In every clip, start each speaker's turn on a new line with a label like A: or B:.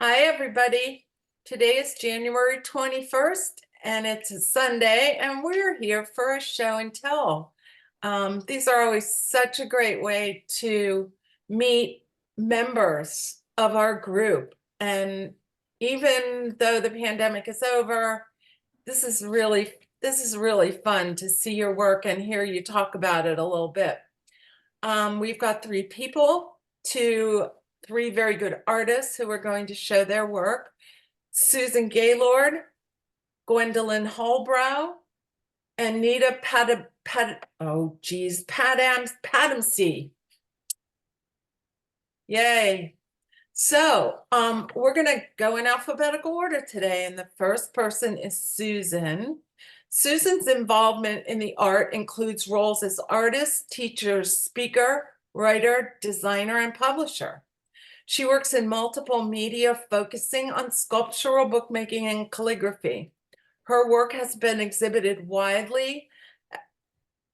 A: Hi, everybody. Today is January 21st, and it's a Sunday, and we're here for a show and tell. These are always such a great way to meet members of our group. And even though the pandemic is over, this is really fun to see your work and hear you talk about it a little bit. We've got three very good artists who are going to show their work. Susan Gaylord, Gwendolyn Holbrow, and Nita Padamsee. Yay. So we're gonna go in alphabetical order today, and the first person is Susan. Susan's involvement in the art includes roles as artist, teacher, speaker, writer, designer, and publisher. She works in multiple media, focusing on sculptural bookmaking and calligraphy. Her work has been exhibited widely,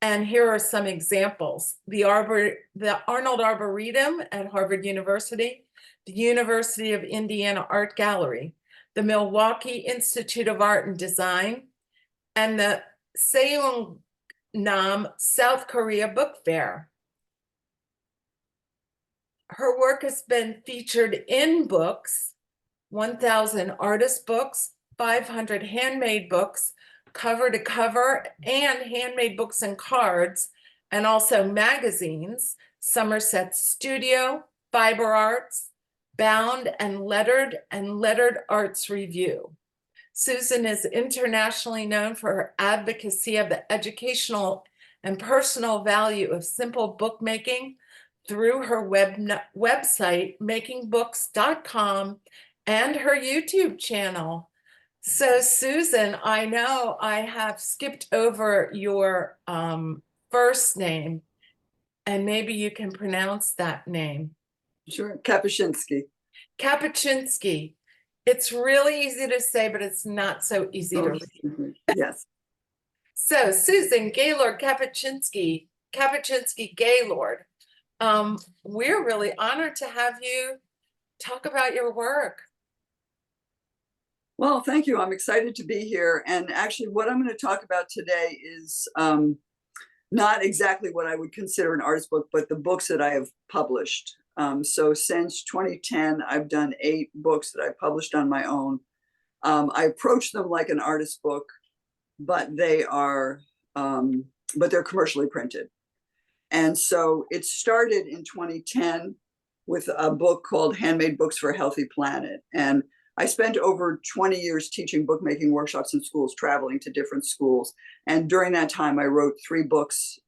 A: and here are some examples. The Arnold Arboretum at Harvard University, the University of Indiana Art Gallery, the Milwaukee Institute of Art and Design, and the Seongnam South Korea Book Fair. Her work has been featured in books, 1,000 artist books, 500 handmade books, cover to cover, and handmade books and cards, and also magazines, Somerset Studio, Fiber Arts, Bound, and Lettered Arts Review. Susan is internationally known for her advocacy of the educational and personal value of simple bookmaking through her website, makingbooks.com, and her YouTube channel. So Susan, I know I have skipped over your first name, and maybe you can pronounce that name.
B: Sure, Kapuscinski.
A: Kapuscinski. It's really easy to say, but it's not so easy to read.
B: Yes.
A: So Susan Gaylord Kapuscinski Gaylord. We're really honored to have you talk about your work.
B: Well, thank you. I'm excited to be here. And actually, what I'm going to talk about today is not exactly what I would consider an artist book, but the books that I have published. So since 2010, I've done 8 books that I published on my own. I approach them like an artist book, but they're commercially printed. And so it started in 2010 with a book called Handmade Books for a Healthy Planet. And I spent over 20 years teaching bookmaking workshops in schools, traveling to different schools. And during that time, I wrote 3 books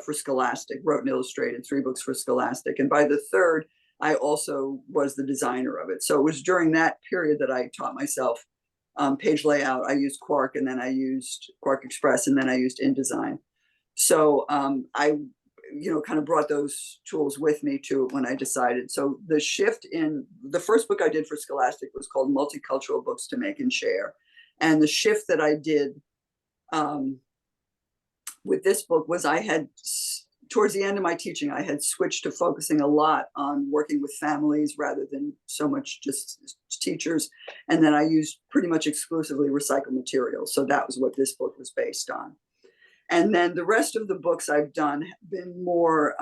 B: for Scholastic, wrote and illustrated 3 books for Scholastic. And by the third, I also was the designer of it. So it was during that period that I taught myself page layout. I used Quark, and then I used Quark Express, and then I used InDesign. So I kind of brought those tools with me to when I decided. So the shift in the first book I did for Scholastic was called Multicultural Books to Make and Share. And the shift that I did with this book was towards the end of my teaching, I had switched to focusing a lot on working with families rather than so much just teachers. And then I used pretty much exclusively recycled materials. So that was what this book was based on. And then the rest of the books I've done have been more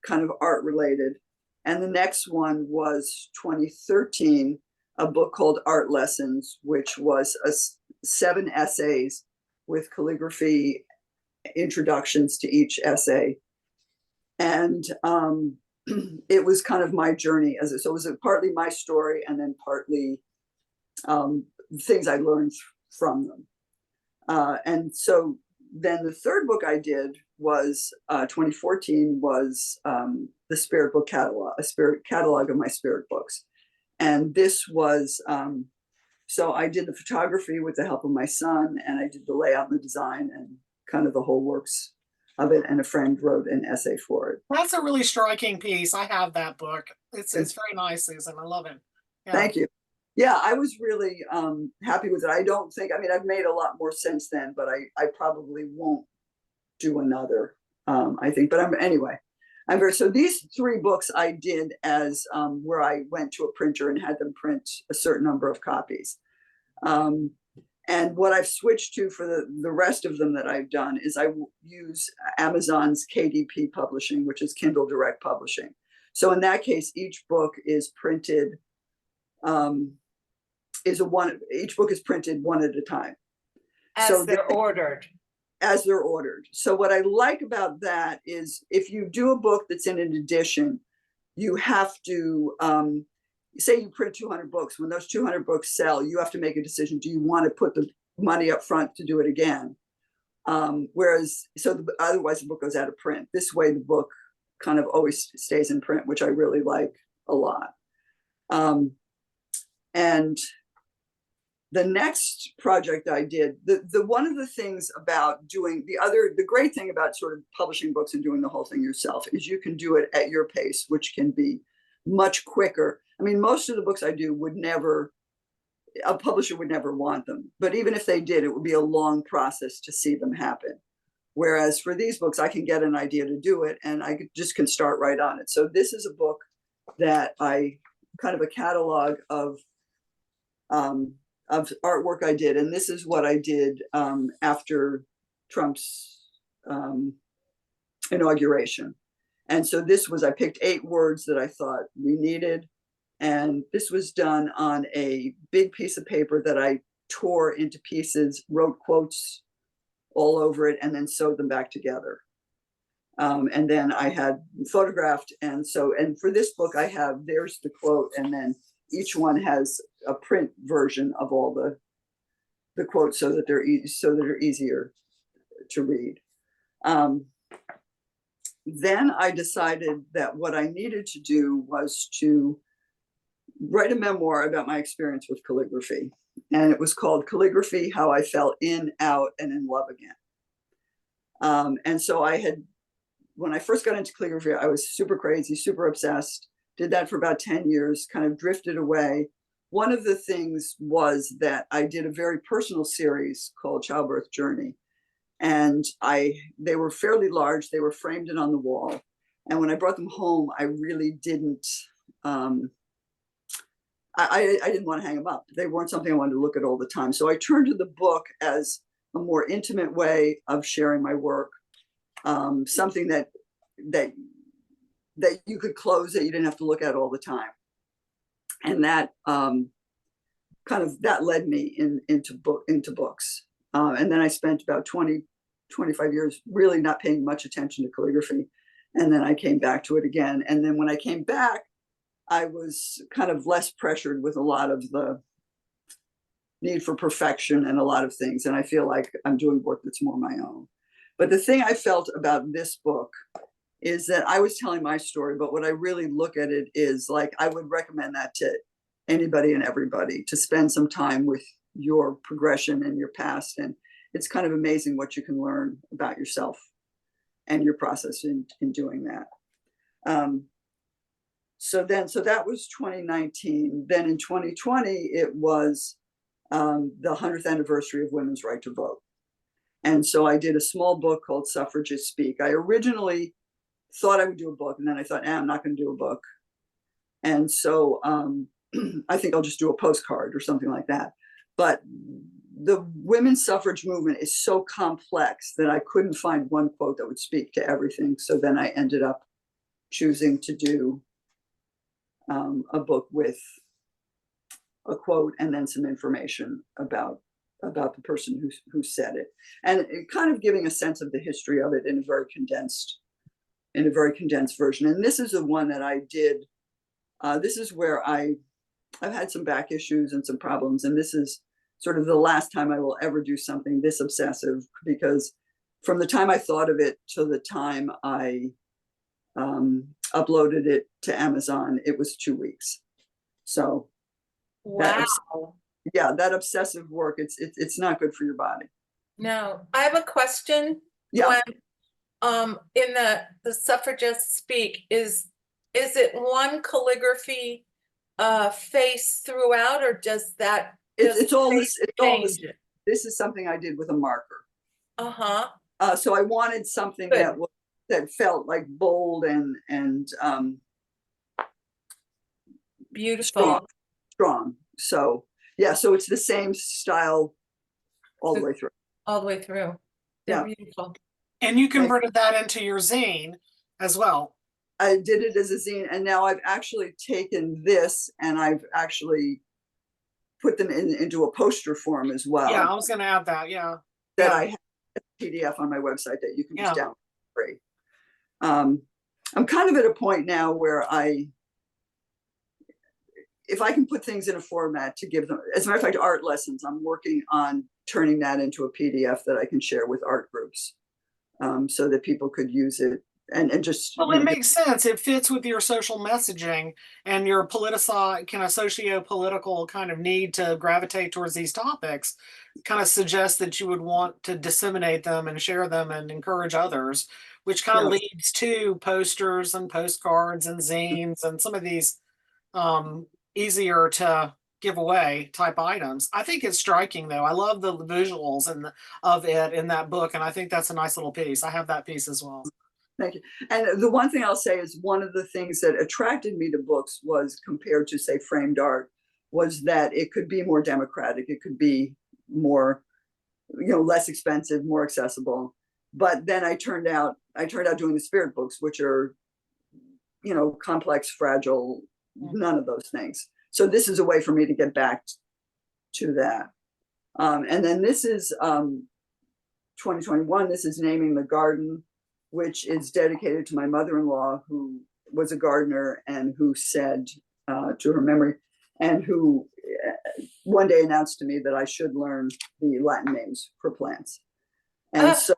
B: kind of art related. And the next one was 2013, a book called Art Lessons, which was 7 essays with calligraphy introductions to each essay. And it was kind of my journey so it was partly my story and then partly things I learned from them. And so then the third book I did was 2014 was the Spirit Book Catalog, a spirit catalog of my spirit books. And this was, so I did the photography with the help of my son, and I did the layout and the design and kind of the whole works of it. And a friend wrote an essay for it.
C: That's a really striking piece. I have that book. It's very nice, Susan. I love it.
B: Yeah. Thank you. Yeah, I was really happy with it. I've made a lot more since then, but I probably won't do another, I think. But anyway, So these 3 books I did as where I went to a printer and had them print a certain number of copies. And what I've switched to for the rest of them that I've done is I use Amazon's KDP Publishing, which is Kindle Direct Publishing. So in that case, each book is printed, each book is printed one at a time.
A: As they're ordered.
B: As they're ordered. So what I like about that is if you do a book that's in an edition, you have to, say you print 200 books. When those 200 books sell, you have to make a decision. Do you want to put the money up front to do it again? Otherwise the book goes out of print. This way the book kind of always stays in print, which I really like a lot. And the next project I did, the one of the things about doing the great thing about sort of publishing books and doing the whole thing yourself is you can do it at your pace, which can be much quicker. I mean, most of the books I do a publisher would never want them. But even if they did, it would be a long process to see them happen. Whereas for these books, I can get an idea to do it and I just can start right on it. So this is a book that I kind of a catalog of artwork I did. And this is what I did after Trump's inauguration. And so I picked 8 words that I thought we needed. And this was done on a big piece of paper that I tore into pieces, wrote quotes all over it, and then sewed them back together. And then I had photographed. And for this book, there's the quote, and then each one has a print version of all the quotes so that they're easier to read. Then I decided that what I needed to do was to write a memoir about my experience with calligraphy. And it was called Calligraphy: How I Fell In, Out, and in Love Again. And so when I first got into calligraphy, I was super crazy, super obsessed, did that for about 10 years, kind of drifted away. One of the things was that I did a very personal series called Childbirth Journey. And they were fairly large. They were framed in on the wall. And when I brought them home, I really didn't, I didn't want to hang them up. They weren't something I wanted to look at all the time. So I turned to the book as a more intimate way of sharing my work, something that you could close, that you didn't have to look at all the time. And that that led me into books. And then I spent about 25 years really not paying much attention to calligraphy. And then I came back to it again. And then when I came back, I was kind of less pressured with a lot of the need for perfection and a lot of things. And I feel like I'm doing work that's more my own. But the thing I felt about this book is that I was telling my story, but what I really look at it is like, I would recommend that to anybody and everybody, to spend some time with your progression and your past. And it's kind of amazing what you can learn about yourself and your process in doing that. So that was 2019. Then in 2020, it was the 100th anniversary of women's right to vote. And so I did a small book called Suffragists Speak. I originally thought I would do a book, and then I thought, I'm not going to do a book. And so I think I'll just do a postcard or something like that. But the women's suffrage movement is so complex that I couldn't find one quote that would speak to everything. So then I ended up choosing to do a book with a quote and then some information about the person who said it, and it kind of giving a sense of the history of it in a very condensed version. And this is the one that I did. This is where I've had some back issues and some problems, and this is sort of the last time I will ever do something this obsessive, because from the time I thought of it to the time I uploaded it to Amazon, it was 2 weeks. So
A: wow.
B: That obsessive work, it's not good for your body.
A: No, I have a question.
B: Yeah.
A: When in the Suffragists Speak, is it one calligraphy face throughout, or does that
B: it's all this
A: change?
B: This is something I did with a marker.
A: Uh-huh.
B: So I wanted something that was that felt like bold and
A: Beautiful.
B: strong. So yeah, so it's the same style all the way through.
A: All the way through. They're
B: Yeah.
A: beautiful.
C: And you converted that into your zine as well.
B: I did it as a zine, and now I've actually taken this and I've actually put them into a poster form as well.
C: Yeah, I was going to add that. Yeah.
B: That
C: Yeah.
B: I have a PDF on my website that you can just
C: Yeah.
B: download for free. I'm kind of at a point now where if I can put things in a format to give them, as a matter of fact, art lessons, I'm working on turning that into a PDF that I can share with art groups, so that people could use it and just.
C: Well, it makes sense. It fits with your social messaging and your kind of socio-political kind of need to gravitate towards these topics. Kind of suggests that you would want to disseminate them and share them and encourage others, which kind of leads to posters and postcards and zines and some of these easier to give away type items. I think it's striking though. I love the visuals of it in that book, and I think that's a nice little piece. I have that piece as well.
B: Thank you. And the one thing I'll say is one of the things that attracted me to books was, compared to say framed art, was that it could be more democratic. It could be more, less expensive, more accessible. But then I turned out doing the spirit books, which are, complex, fragile, none of those things. So this is a way for me to get back to that. And then this is 2021. This is Naming the Garden, which is dedicated to my mother-in-law, who was a gardener and who said, to her memory, and who one day announced to me that I should learn the Latin names for plants. And so,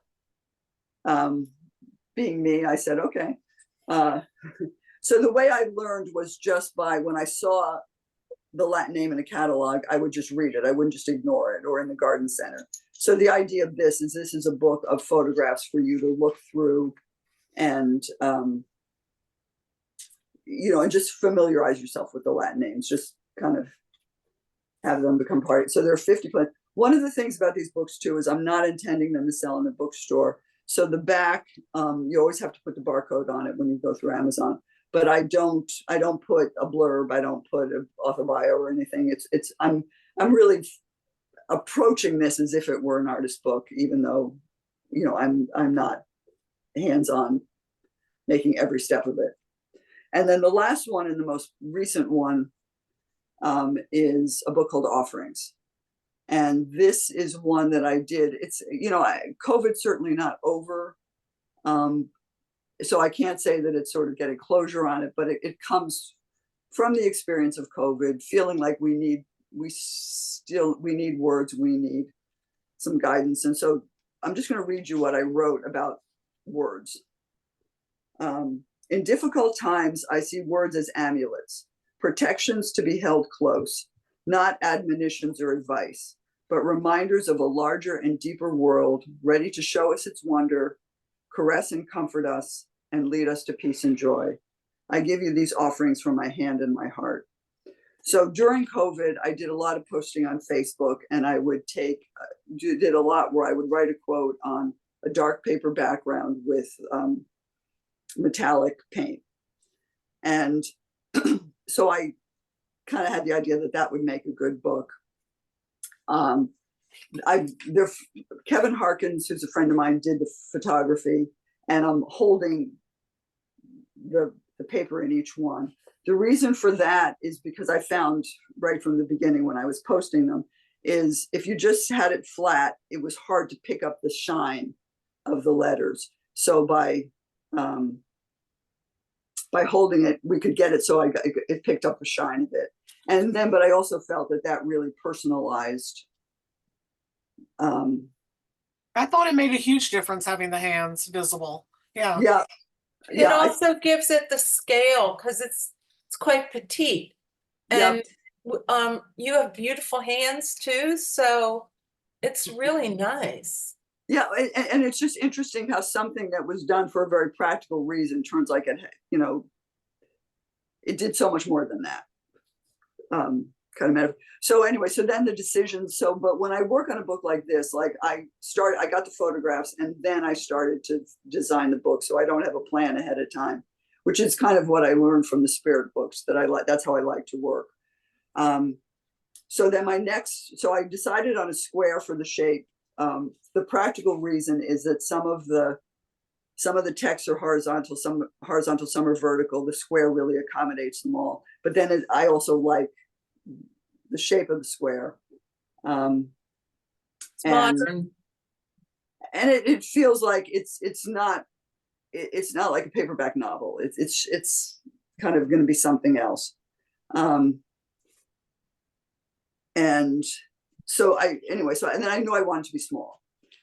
B: being me, I said, okay. So the way I learned was just by, when I saw the Latin name in a catalog, I would just read it. I wouldn't just ignore it, or in the garden center. So the idea of this is a book of photographs for you to look through and, and just familiarize yourself with the Latin names, just kind of have them become part. So there are 50 plants. One of the things about these books too is I'm not intending them to sell in a bookstore. So the back, you always have to put the barcode on it when you go through Amazon. But I don't put a blurb. I don't put an author bio or anything. I'm really approaching this as if it were an artist book, even though, I'm not hands-on making every step of it. And then the last one, and the most recent one, is a book called Offerings. And this is one that I did. It's, COVID's certainly not over. So I can't say that it's sort of getting closure on it, but it comes from the experience of COVID, feeling like we need words, we need some guidance. And so I'm just going to read you what I wrote about words. In difficult times, I see words as amulets, protections to be held close, not admonitions or advice, but reminders of a larger and deeper world ready to show us its wonder, caress and comfort us, and lead us to peace and joy. I give you these offerings from my hand and my heart. So during COVID, I did a lot of posting on Facebook, and I would did a lot where I would write a quote on a dark paper background with metallic paint. And so I kind of had the idea that would make a good book. Kevin Harkins, who's a friend of mine, did the photography, and I'm holding the paper in each one. The reason for that is because I found right from the beginning when I was posting them is if you just had it flat, it was hard to pick up the shine of the letters. So by holding it, we could get it so it picked up the shine of it. And then, but I also felt that really personalized.
C: I thought it made a huge difference having the hands visible. Yeah.
B: Yeah.
A: It also gives it the scale because it's quite petite. And you have beautiful hands too, so it's really nice.
B: Yeah, and it's just interesting how something that was done for a very practical reason turns like it did so much more than that. kind of, so anyway, so then the decision, but when I work on a book like this, like I got the photographs and then I started to design the book. So I don't have a plan ahead of time, which is kind of what I learned from the Spirit books that I like. That's how I like to work. So then so I decided on a square for the shape. The practical reason is that some of the texts are horizontal, some are vertical. The square really accommodates them all. But then I also like the shape of the square.
A: It's modern.
B: And it feels like it's not like a paperback novel. It's kind of going to be something else. And so and then I knew I wanted to be small.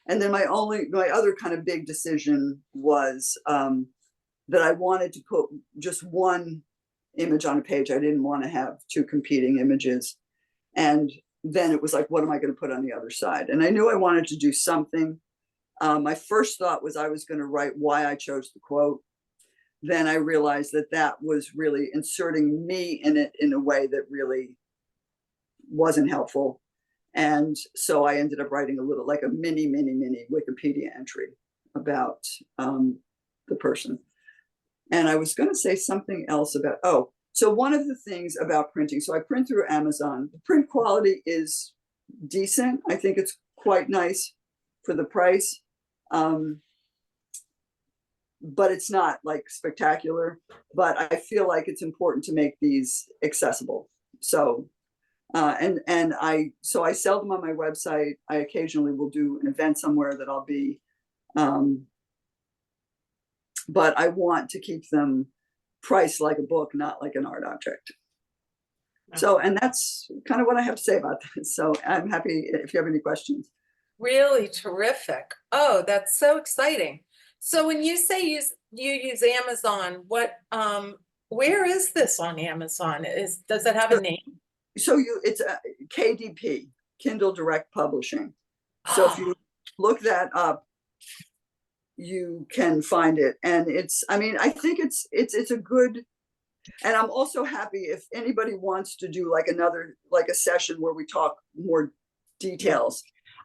B: And then my other kind of big decision was that I wanted to put just one image on a page. I didn't want to have two competing images. And then it was like, what am I going to put on the other side? And I knew I wanted to do something. My first thought was I was going to write why I chose the quote. Then I realized that was really inserting me in it in a way that really wasn't helpful. And so I ended up writing a little, like a mini Wikipedia entry about the person. And I was going to say something else about, so one of the things about printing, so I print through Amazon. The print quality is decent. I think it's quite nice for the price. But it's not like spectacular, but I feel like it's important to make these accessible. So, I sell them on my website. I occasionally will do an event somewhere that I'll be, but I want to keep them priced like a book, not like an art object. So, and that's kind of what I have to say about this. So I'm happy if you have any questions.
A: Really terrific. Oh, that's so exciting. So when you say you use Amazon, where is this on Amazon? Does it have a name?
B: So it's a KDP, Kindle Direct Publishing. So if you look that up, you can find it. And I think it's a good, and I'm also happy if anybody wants to do like a session where we talk more details.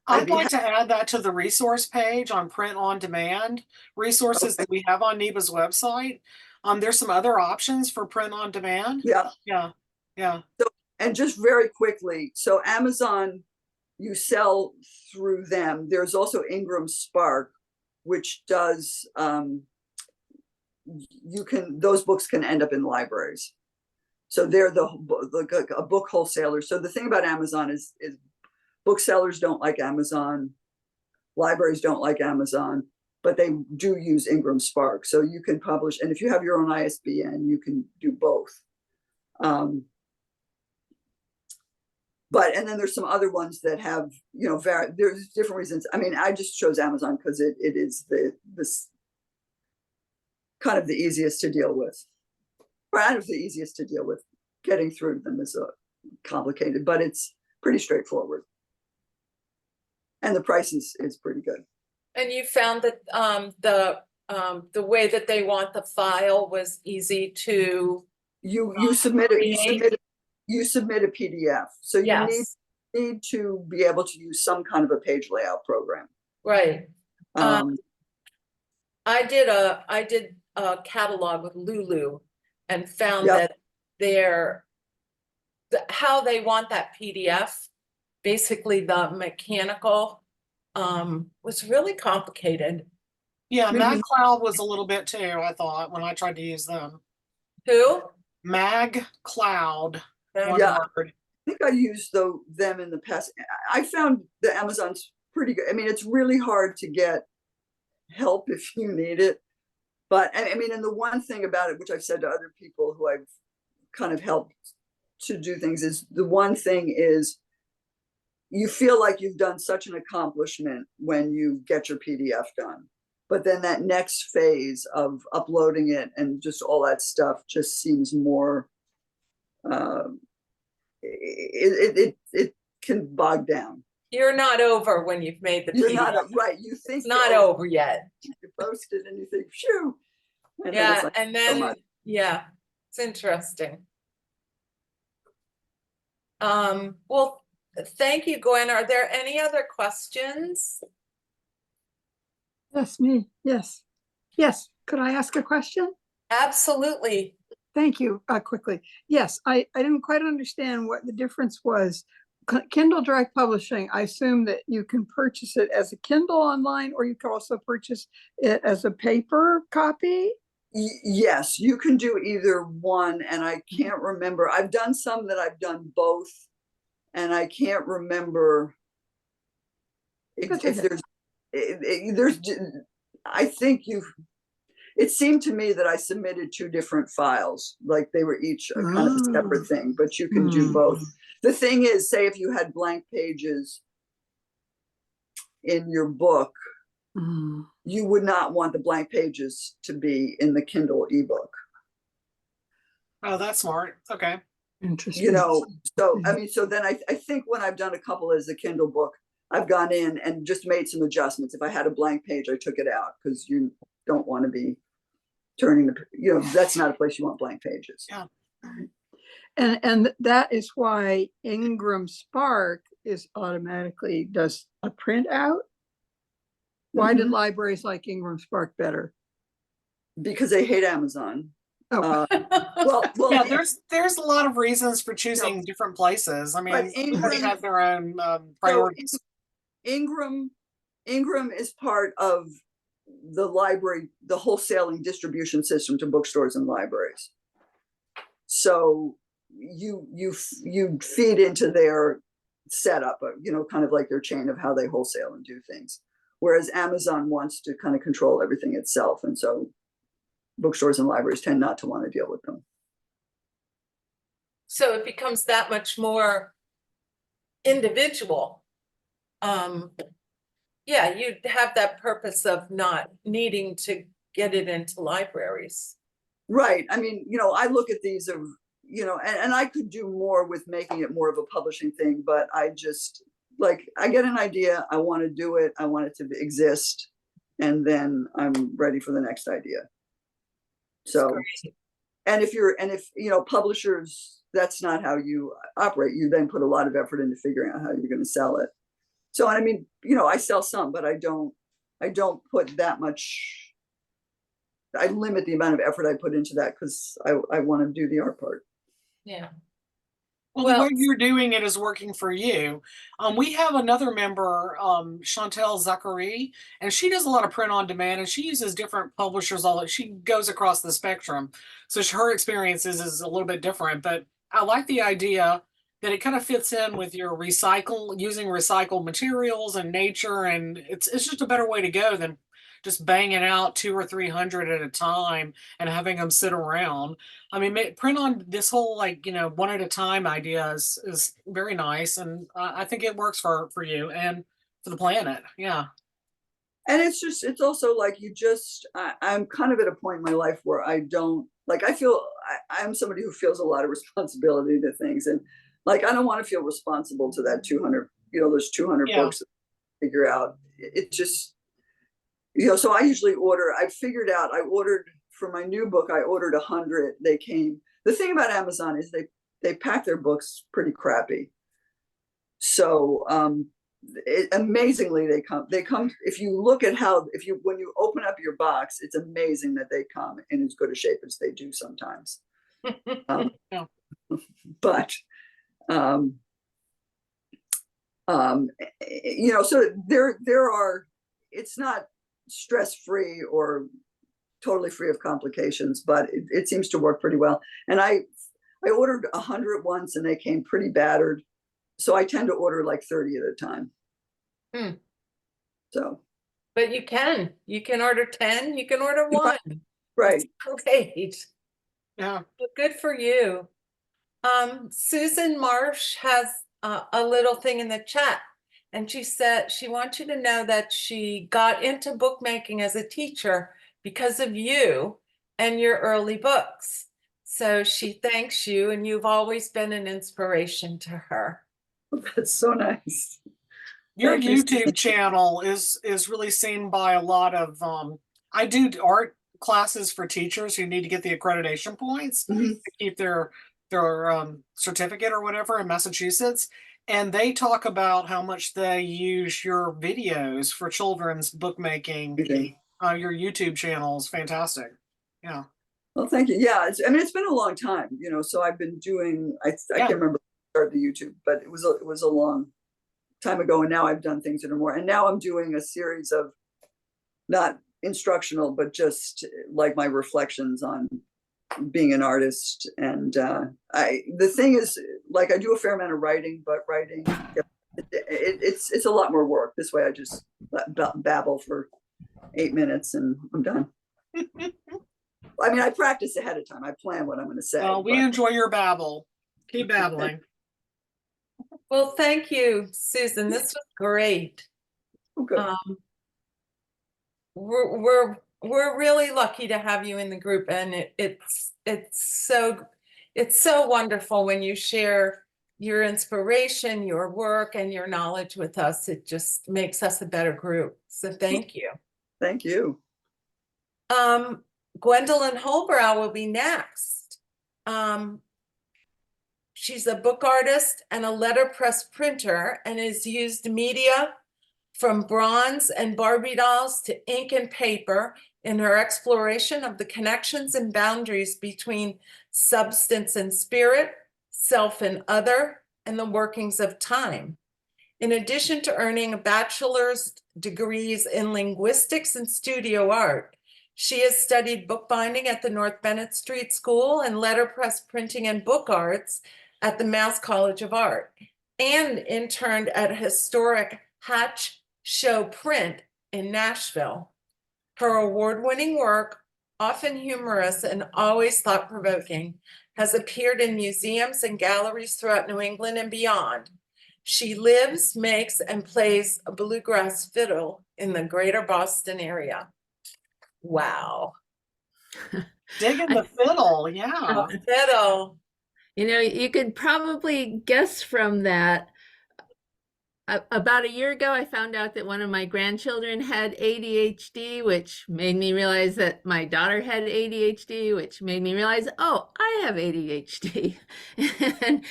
C: I'd like to add that to the resource page on print on demand resources that we have on NEBA's website. There's some other options for print on demand.
B: Yeah.
C: So,
B: and just very quickly, so Amazon, you sell through them. There's also Ingram Spark, which does, those books can end up in libraries. So they're a book wholesaler. So the thing about Amazon is booksellers don't like Amazon, libraries don't like Amazon, but they do use Ingram Spark. So you can publish, and if you have your own ISBN, you can do both. And then there's some other ones that have, there's different reasons. I mean, I just chose Amazon because it is this kind of the easiest to deal with. Or out of the easiest to deal with. Getting through them is complicated, but it's pretty straightforward. And the price is pretty good.
A: And you found that the way that they want the file was easy to
B: you submit it. You submit a PDF, so you need to be able to use some kind of a page layout program.
A: Right. I did a catalog with Lulu and found that how they want that PDF, basically the mechanical, was really complicated.
C: Yeah, MagCloud was a little bit too, I thought, when I tried to use them.
A: Who?
C: MagCloud.
B: Yeah, I think I used them in the past. I found the Amazon's pretty good. I mean, it's really hard to get help if you need it. But I mean, and the one thing about it, which I've said to other people who I've kind of helped to do things, is the one thing is you feel like you've done such an accomplishment when you get your PDF done. But then that next phase of uploading it and just all that stuff just seems more, it can bog down.
A: You're not over when you've made the PDF.
B: You're not right. You think
A: it's not over yet.
B: You post it and you think, phew.
A: Yeah, like, and then it's interesting. Well, thank you, Gwen. Are there any other questions?
D: Yes, me. Yes. Yes. Could I ask a question?
A: Absolutely.
D: Thank you. Quickly. Yes, I didn't quite understand what the difference was. Kindle Direct Publishing, I assume that you can purchase it as a Kindle online, or you can also purchase it as a paper copy.
B: Yes, you can do either one, and I can't remember. I've done some that I've done both, and I can't remember if
D: That's okay.
B: there's. I think it seemed to me that I submitted two different files, like they were each a kind of a separate thing, but you can do both. The thing is, say if you had blank pages in your book, you would not want the blank pages to be in the Kindle ebook.
C: Oh, that's smart. Okay.
D: Interesting.
B: You know, so I mean, so then I think when I've done a couple as a Kindle book, I've gone in and just made some adjustments. If I had a blank page, I took it out, because you don't want to be turning the, you know, that's not a place you want blank pages.
C: Yeah.
D: And that is why Ingram Spark is automatically does a printout. Why did libraries like Ingram Spark better?
B: Because they hate Amazon.
D: Oh.
B: Well,
C: Yeah, there's a lot of reasons for choosing
B: No.
C: different places. I mean, everybody
B: Ingram-
C: has their own
B: so
C: priorities.
B: Ingram is part of the library, the wholesaling distribution system to bookstores and libraries. So you feed into their setup, you know, kind of like their chain of how they wholesale and do things. Whereas Amazon wants to kind of control everything itself. And so bookstores and libraries tend not to want to deal with them.
A: So it becomes that much more individual. Yeah, you'd have that purpose of not needing to get it into libraries.
B: Right. I mean, you know, I look at these of, you know, and I could do more with making it more of a publishing thing, but I just like, I get an idea, I want to do it, I want it to exist, and then I'm ready for the next idea. So, and if you know, publishers, that's not how you operate. You then put a lot of effort into figuring out how you're going to sell it. So, I mean, you know, I sell some, but I don't put that much. I limit the amount of effort I put into that, because I want to do the art part.
A: Yeah.
C: Well, the way you're doing it is working for you. We have another member, Chantel Zachary, and she does a lot of print on demand, and she uses different publishers. All that she goes across the spectrum, so her experiences is a little bit different. But I like the idea that it kind of fits in with your using recycled materials and nature, and it's just a better way to go than just banging out 200 or 300 at a time and having them sit around. I mean, print on this whole, like, you know, one at a time idea is very nice. And I think it works for you and for the planet. Yeah.
B: And it's also like I'm kind of at a point in my life where I don't, like, I feel I'm somebody who feels a lot of responsibility to things. And like, I don't want to feel responsible to that 200, you know, those 200 books to figure out. It just, you know, so I usually I ordered for my new book, I ordered 100. They came. The thing about Amazon is they pack their books pretty crappy. So amazingly, they come, if you look at when you open up your box, it's amazing that they come in as good a shape as they do sometimes. But you know, so there are, it's not stress-free or totally free of complications, but it seems to work pretty well. And I ordered 100 once and they came pretty battered. So I tend to order like 30 at a time. So.
A: But you can order 10, you can order 1.
B: Right.
A: That's great.
C: Yeah.
A: Well, good for you. Susan Marsh has a little thing in the chat, and she said she wants you to know that she got into bookmaking as a teacher because of you and your early books. So she thanks you, and you've always been an inspiration to her.
B: That's so nice.
C: Your YouTube channel is really seen by a lot of I do art classes for teachers who need to get the accreditation points to keep their certificate or whatever in Massachusetts, and they talk about how much they use your videos for children's bookmaking.
B: Okay.
C: Your YouTube channel is fantastic. Yeah.
B: Well, thank you. Yeah, I mean, it's been a long time, so I've been doing, I
C: Yeah.
B: can't remember when I started the YouTube, but it was a long time ago, and now I've done things that are more, and now I'm doing a series of not instructional, but just like my reflections on being an artist. And the thing is, like, I do a fair amount of writing, but writing, it's a lot more work. This way I just babble for 8 minutes and I'm done. I mean, I practice ahead of time. I plan what I'm going to say.
C: Well, we enjoy your babble. Keep babbling.
A: Well, thank you, Susan. This was great.
B: Oh, good.
A: We're really lucky to have you in the group, and it's so wonderful when you share your inspiration, your work, and your knowledge with us. It just makes us a better group. So thank you.
B: Thank you.
A: Gwendolyn Holbrow will be next. She's a book artist and a letterpress printer, and has used media from bronze and Barbie dolls to ink and paper in her exploration of the connections and boundaries between substance and spirit, self and other, and the workings of time. In addition to earning a bachelor's degrees in linguistics and studio art, she has studied bookbinding at the North Bennett Street School and letterpress printing and book arts at the Mass College of Art, and interned at historic Hatch Show Print in Nashville. Her award-winning work, often humorous and always thought-provoking, has appeared in museums and galleries throughout New England and beyond. She lives, makes, and plays a bluegrass fiddle in the greater Boston area. Wow.
C: Digging the fiddle, yeah.
A: Fiddle.
E: You could probably guess from that. About a year ago, I found out that one of my grandchildren had ADHD, which made me realize that my daughter had ADHD, which made me realize, oh, I have ADHD. And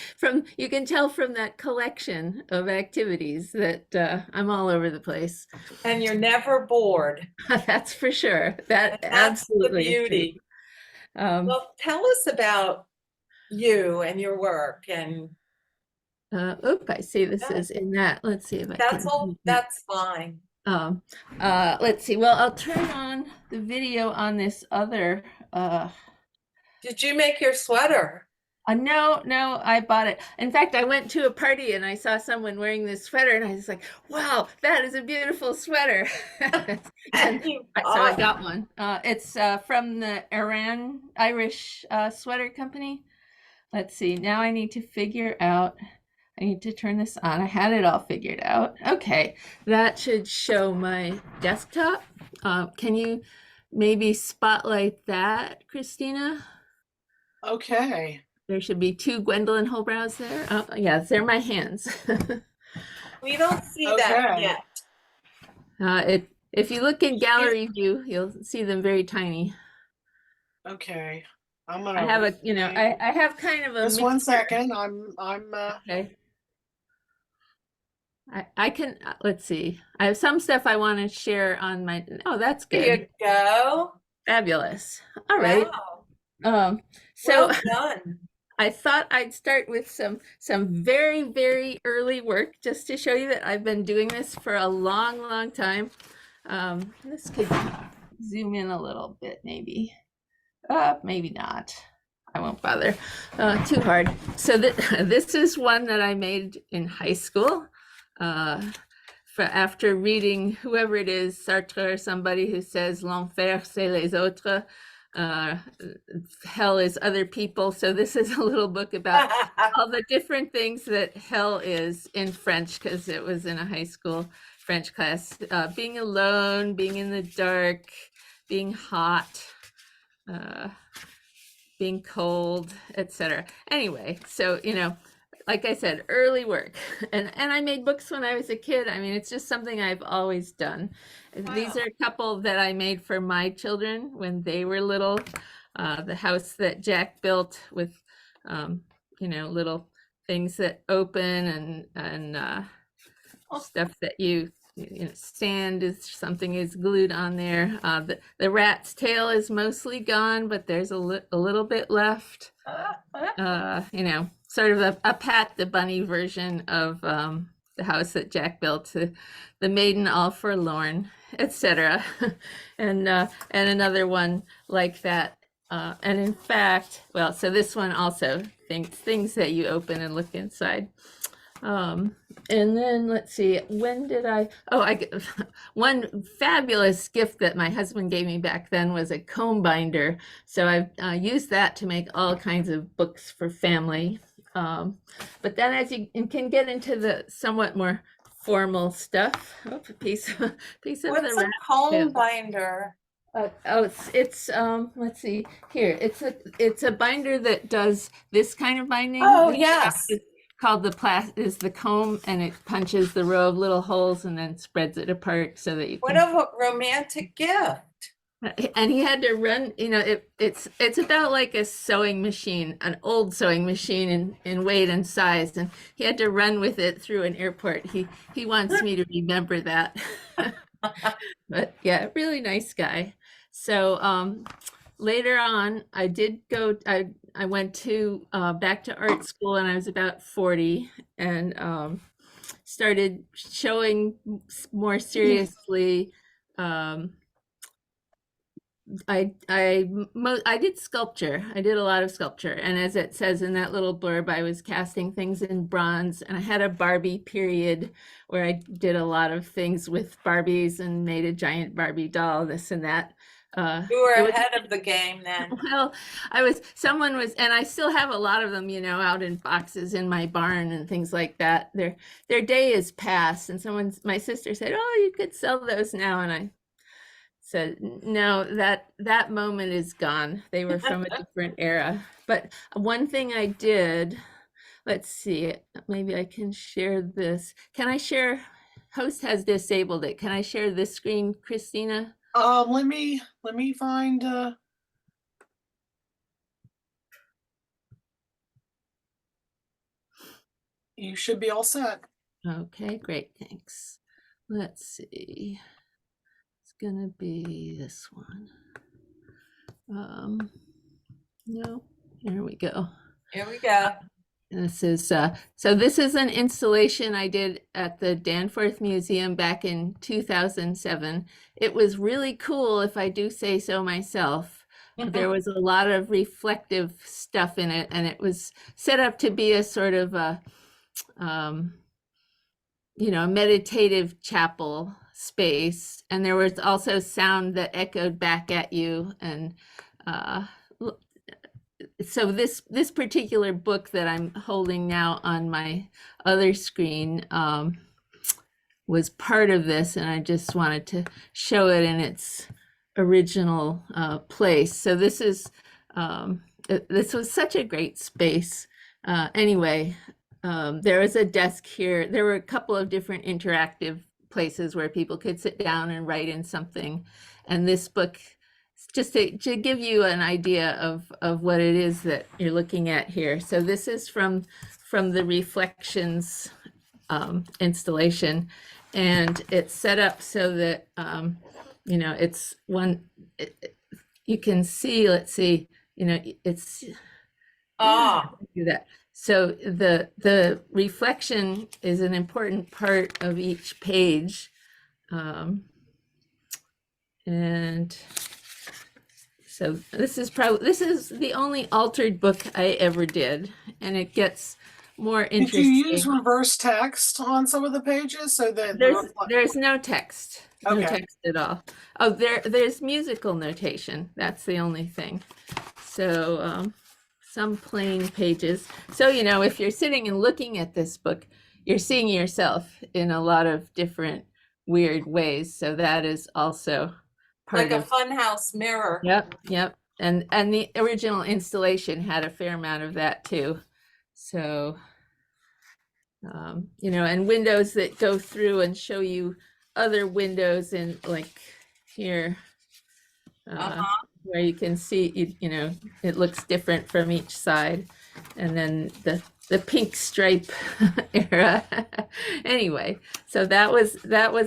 E: you can tell from that collection of activities that I'm all over the place.
A: And you're never bored.
E: That's for sure. That
A: That's
E: absolutely
A: the beauty. Well, tell us about you and your work. And
E: I see this is in that. Let's see if I
A: that's
E: can.
A: all. That's fine.
E: Let's see. Well, I'll turn on the video on this other.
A: Did you make your sweater?
E: No, I bought it. In fact, I went to a party and I saw someone wearing this sweater, and I was like, "Wow, that is a beautiful sweater." So I got one. It's from the Irish sweater company. Let's see. Now I need to figure out. I need to turn this on. I had it all figured out. Okay, that should show my desktop. Can you maybe spotlight that, Christina?
C: Okay.
E: There should be 2 Gwendolyn Holbrows there. Oh, yeah, they're my hands.
A: We don't see that yet.
E: If you look in gallery view, you'll see them very tiny.
C: Okay. I'm gonna.
E: I have I have kind of a.
C: Just 1 second. I'm.
E: Okay. I can, let's see. I have some stuff I want to share on my, oh, that's good.
A: There you go.
E: Fabulous. All right.
A: Wow.
E: So
A: well done.
E: I thought I'd start with some very, very early work just to show you that I've been doing this for a long, long time. This could zoom in a little bit, maybe. Maybe not. I won't bother too hard. So this is one that I made in high school. After reading whoever it is, Sartre or somebody who says l'enfer c'est les autres, hell is other people. So this is a little book about all the different things that hell is in French, because it was in a high school French class. Being alone, being in the dark, being hot, being cold, etc. Anyway, so like I said, early work. And I made books when I was a kid. I mean, it's just something I've always done. Wow. These are a couple that I made for my children when they were little. The house that Jack built with you know, little things that open and stuff that you know, sand is something is glued on there. The rat's tail is mostly gone, but there's a little bit left. You know, sort of a Pat the Bunny version of the house that Jack built, the Maiden All Forlorn, etc. and another one like that. And in fact, well, so this one also things that you open and look inside. And then let's see, when did one fabulous gift that my husband gave me back then was a comb binder. So I've used that to make all kinds of books for family. But then as you can get into the somewhat more formal stuff, a piece of
A: What's
E: the
A: a
E: wrap
A: comb
E: tail.
A: binder?
E: It's let's see here. It's a binder that does this kind of binding.
A: Oh,
E: This
A: yes.
E: is called is the comb, and it punches the row of little holes and then spreads it apart so that you
A: What
E: can.
A: a romantic gift.
E: And he had to run, you know, it's about like a sewing machine, an old sewing machine in weight and size, and he had to run with it through an airport. He wants me to remember that. But yeah, really nice guy. So later on, I went to back to art school, and I was about 40, and started showing more seriously. I did sculpture. I did a lot of sculpture, and as it says in that little blurb, I was casting things in bronze, and I had a Barbie period where I did a lot of things with Barbies and made a giant Barbie doll, this and that.
A: You were ahead of the game then.
E: Well, someone was, and I still have a lot of them, you know, out in boxes in my barn and things like that. Their day is past, and my sister said, "Oh, you could sell those now," and I said, no, that moment is gone. They were from a different era. But one thing I did, let's see, maybe I can share this. Can I share? Host has disabled it. Can I share this screen, Christina?
C: Let me find you should be all set.
E: Okay, great, thanks. Let's see. It's gonna be this one. No, here we go.
A: Here we go.
E: This is so this is an installation I did at the Danforth Museum back in 2007. It was really cool, if I do say so myself. There was a lot of reflective stuff in it, and it was set up to be a sort of a you know, meditative chapel space, and there was also sound that echoed back at you. And so this particular book that I'm holding now on my other screen was part of this, and I just wanted to show it in its original place. So this was such a great space. Anyway, there was a desk here. There were a couple of different interactive places where people could sit down and write in something. And this book, just to give you an idea of what it is that you're looking at here. So this is from the Reflections installation, and it's set up so that you know, it's one you can see. Let's see, you know, it's do that. So the reflection is an important part of each page, and so this is the only altered book I ever did, and it gets more interesting.
C: Did you use reverse text on some of the pages so that
E: there's no text, no
C: Okay.
E: text at all. Oh, there's musical notation. That's the only thing. So some plain pages. So, you know, if you're sitting and looking at this book, you're seeing yourself in a lot of different weird ways. So that is also part
A: Like
E: of
A: a funhouse mirror.
E: Yep. And the original installation had a fair amount of that too. So, you know, and windows that go through and show you other windows in, like here, where you can see, you know, it looks different from each side. and then the pink stripe era. Anyway, so that was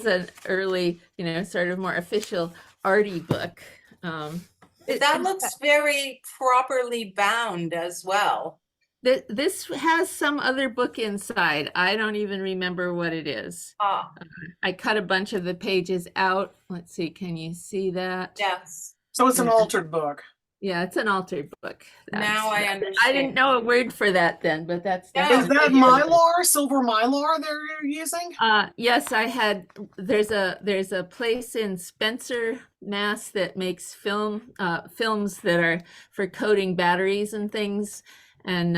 E: an early, sort of more official arty book.
A: That looks very properly bound as well.
E: This has some other book inside. I don't even remember what it is.
A: Ah,
E: I cut a bunch of the pages out. Let's see, can you see that?
A: yes.
C: So it's an
E: Yeah.
C: altered book.
E: Yeah, it's an altered book.
A: Now I understand.
E: I didn't know a word for that then, but that's
A: Yeah.
C: Is that Mylar, silver Mylar they're using?
E: Yes, I had. There's a place in Spencer, Mass, that makes films that are for coating batteries and things, and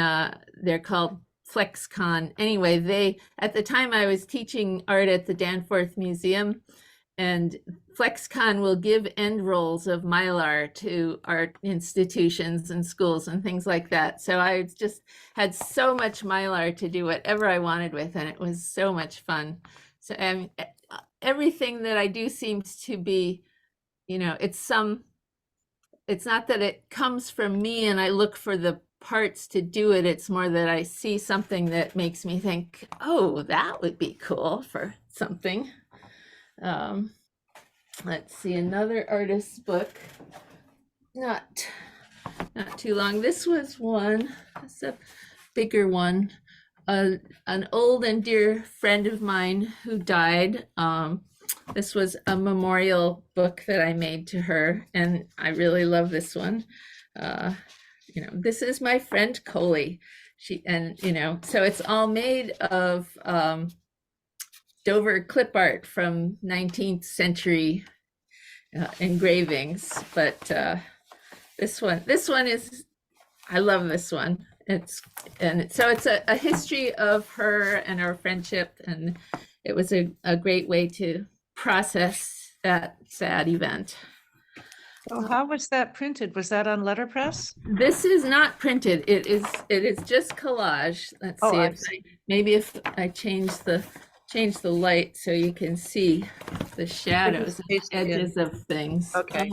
E: they're called FlexCon. Anyway, at the time I was teaching art at the Danforth Museum, and FlexCon will give end rolls of Mylar to art institutions and schools and things like that. So I just had so much Mylar to do whatever I wanted with, and it was so much fun. So everything that I do seems to be, it's not that it comes from me and I look for the parts to do it. It's more that I see something that makes me think, oh, that would be cool for something. Let's see, another artist's book. Not too long. This was one. It's a bigger one. An old and dear friend of mine who died. This was a memorial book that I made to her, and I really love this one. This is my friend Coley. So it's all made of Dover clip art from 19th century engravings, but this one is, I love this one. It's a history of her and our friendship, and it was a great way to process that sad event.
F: So how was that printed? Was that on letterpress?
E: This is not printed. It is just collage. Let's see if I change the light so you can see the shadows and edges of things.
F: Okay.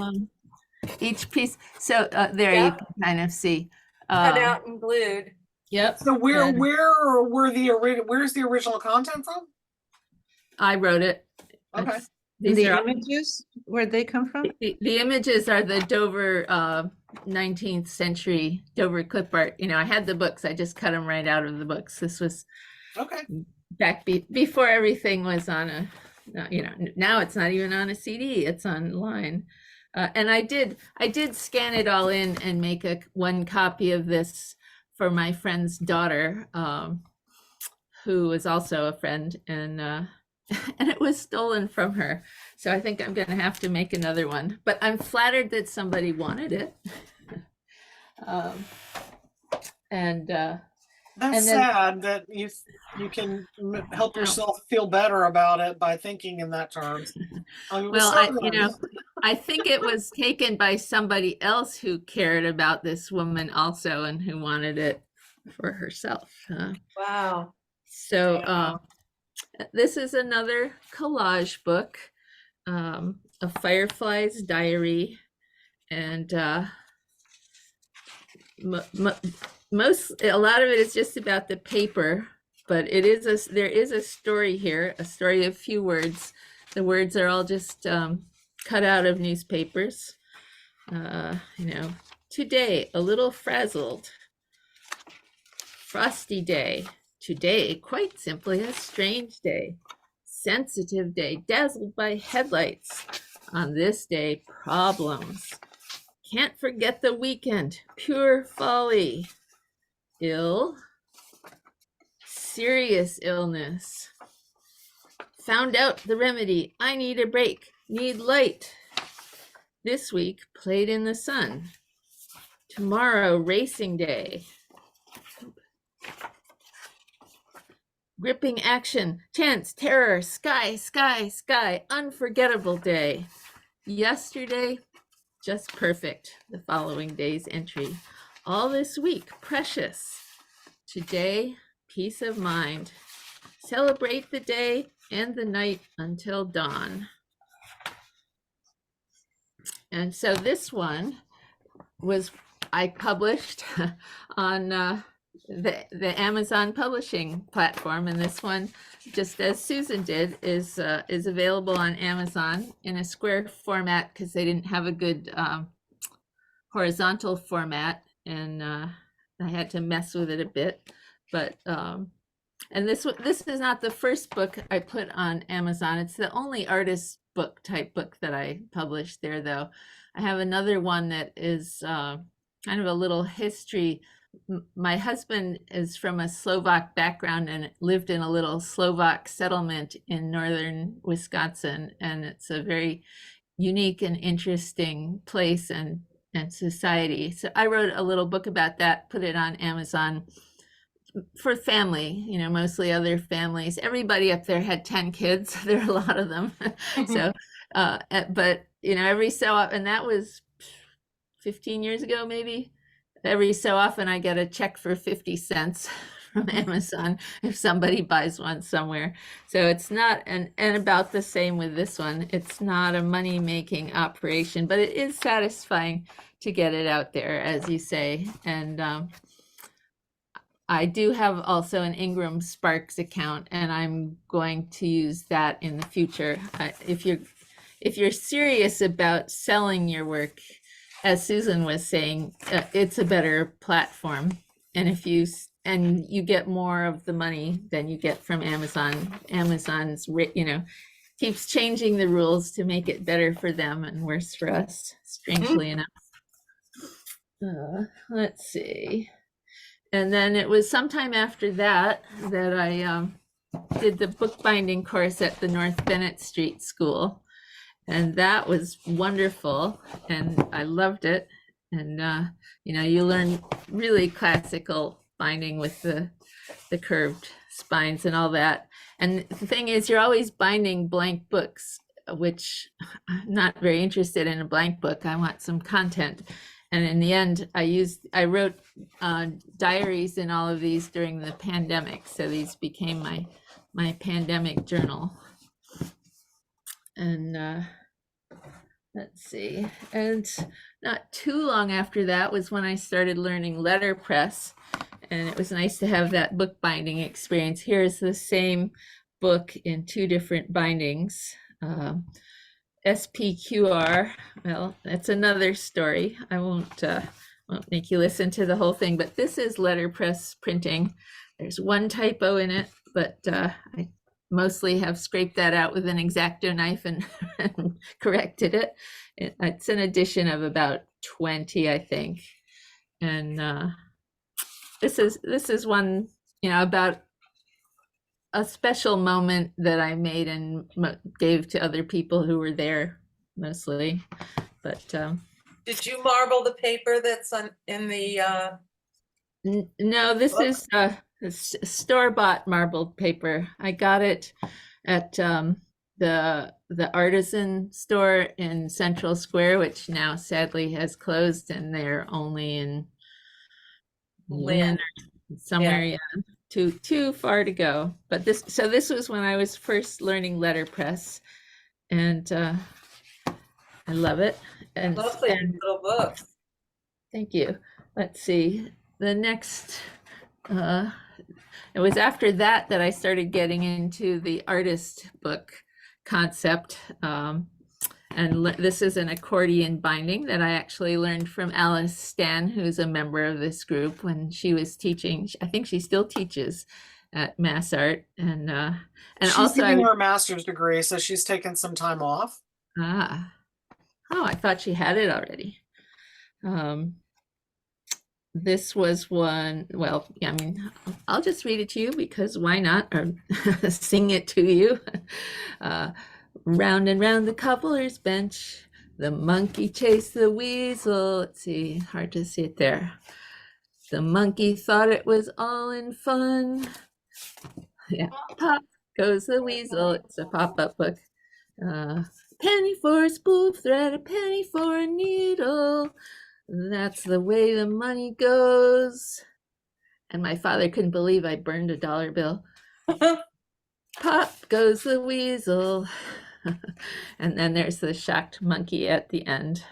E: Each piece. So there you can kind of see.
A: Cut out and glued.
E: Yep.
C: So where's the original content from?
E: I wrote it.
C: Okay.
E: These
F: The
E: are
F: images, where'd they come from?
E: the images are the Dover 19th century Dover clip art. I had the books. I just cut them right out of the books. This was
C: Okay.
E: back before everything was on a, now it's not even on a CD, it's online. And I did scan it all in and make one copy of this for my friend's daughter, who was also a friend, and it was stolen from her. So I think I'm going to have to make another one, but I'm flattered that somebody wanted it.
C: That's sad that you can help yourself feel better about it by thinking in that terms.
E: I think it was taken by somebody else who cared about this woman also and who wanted it for herself.
A: Wow.
E: So this is another collage book, A Firefly's Diary, and a lot of it is just about the paper, but there is a story here, a story of few words. The words are all just cut out of newspapers. Today, a little frazzled. Frosty day. Today, quite simply a strange day. Sensitive day, dazzled by headlights. On this day, problems. Can't forget the weekend, pure folly. Ill, serious illness. Found out the remedy, I need a break, need light. This week, played in the sun. Tomorrow, racing day. Gripping action, tense, terror, sky, sky, sky, unforgettable day. Yesterday, just perfect, the following day's entry. All this week, precious. Today, peace of mind. Celebrate the day and the night until dawn. And so this one I published on the Amazon publishing platform, and this one, just as Susan did, is available on Amazon in a square format because they didn't have a good horizontal format, and I had to mess with it a bit. But and this is not the first book I put on Amazon. It's the only artist book type book that I published there, though. I have another one that is kind of a little history. My husband is from a Slovak background and lived in a little Slovak settlement in northern Wisconsin, and it's a very unique and interesting place and society. So I wrote a little book about that, put it on Amazon for family, mostly other families. Everybody up there had 10 kids. There are a lot of them. So, but every so often, and that was 15 years ago, maybe. Every so often I get a check for 50 cents from Amazon if somebody buys one somewhere. So it's not, and about the same with this one. It's not a money-making operation, but it is satisfying to get it out there, as you say. And I do have also an Ingram Sparks account, and I'm going to use that in the future. If you're serious about selling your work, as Susan was saying, it's a better platform. And if you get more of the money than you get from Amazon. Amazon's, keeps changing the rules to make it better for them and worse for us, strangely enough. Let's see. And then it was sometime after that that I did the bookbinding course at the North Bennett Street School. And that was wonderful, and I loved it. And you learn really classical binding with the curved spines and all that. And the thing is, you're always binding blank books, which I'm not very interested in a blank book. I want some content. And in the end, I wrote diaries in all of these during the pandemic. So these became my pandemic journal. And let's see. And not too long after that was when I started learning letterpress. And it was nice to have that bookbinding experience. Here's the same book in two different bindings. SPQR, well, that's another story. I won't make you listen to the whole thing, but this is letterpress printing. There's one typo in it, but I mostly have scraped that out with an X-Acto knife and corrected it. It's an edition of about 20, I think. And this is one, about a special moment that I made and gave to other people who were there mostly. But
A: did you marble the paper that's in the
E: no, this
A: book?
E: is store-bought marbled paper. I got it at the artisan store in Central Square, which now sadly has closed, and they're only in Lynn or somewhere. Yeah. Too far to go. But this was when I was first learning letterpress, and I love it. And
A: lovely little books.
E: Thank you. Let's see. The next, it was after that I started getting into the artist book concept. And this is an accordion binding that I actually learned from Alice Stan, who's a member of this group, when she was teaching. I think she still teaches at Mass Art. And
C: she's
E: also
C: getting her master's degree, so she's taken some time off.
E: Oh, I thought she had it already. This was one, well, I mean, I'll just read it to you because why not, or sing it to you. Round and round the cobbler's bench, the monkey chased the weasel. Let's see, hard to see it there. The monkey thought it was all in fun. Yeah, pop goes the weasel. It's a pop-up book. Penny for a spool of thread, a penny for a needle. That's the way the money goes. And my father couldn't believe I burned a $1 bill. Pop goes the weasel. And then there's the shocked monkey at the end.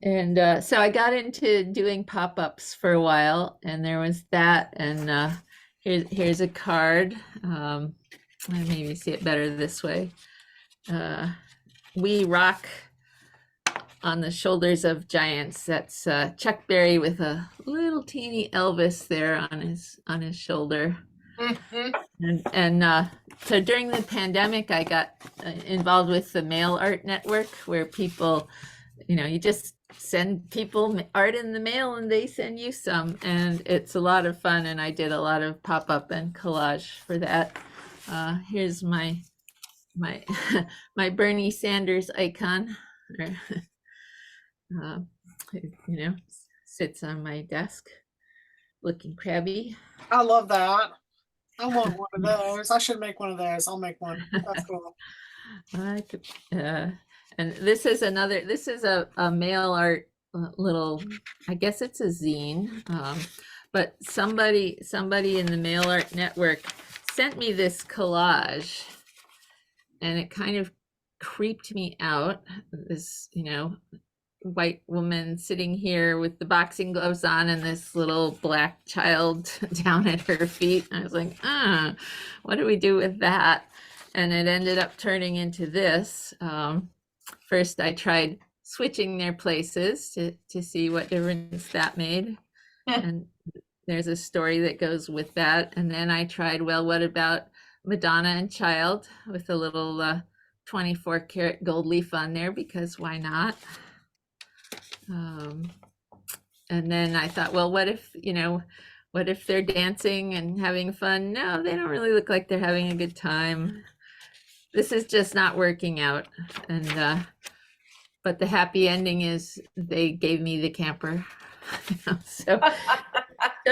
E: And so I got into doing pop-ups for a while, and there was that. And here's a card. Maybe see it better this way. We rock on the shoulders of giants. That's Chuck Berry with a little teeny Elvis there on his shoulder. And so during the pandemic, I got involved with the Mail Art Network, where people, you just send people art in the mail and they send you some, and it's a lot of fun. And I did a lot of pop-up and collage for that. Here's my my Bernie Sanders icon. Sits on my desk looking crabby.
C: I love that. I want one of those. I should make one of those. I'll make one. That's cool.
E: And this is a mail art little, I guess it's a zine. But somebody in the Mail Art Network sent me this collage, and it kind of creeped me out. This, white woman sitting here with the boxing gloves on and this little black child down at her feet. And I was like, what do we do with that? And it ended up turning into this. First, I tried switching their places to see what difference that made. And there's a story that goes with that. And then I tried, well, what about Madonna and Child with a little 24 karat gold leaf on there, because why not? And then I thought, well, what if they're dancing and having fun? No, they don't really look like they're having a good time. This is just not working out. And but the happy ending is they gave me the camper. So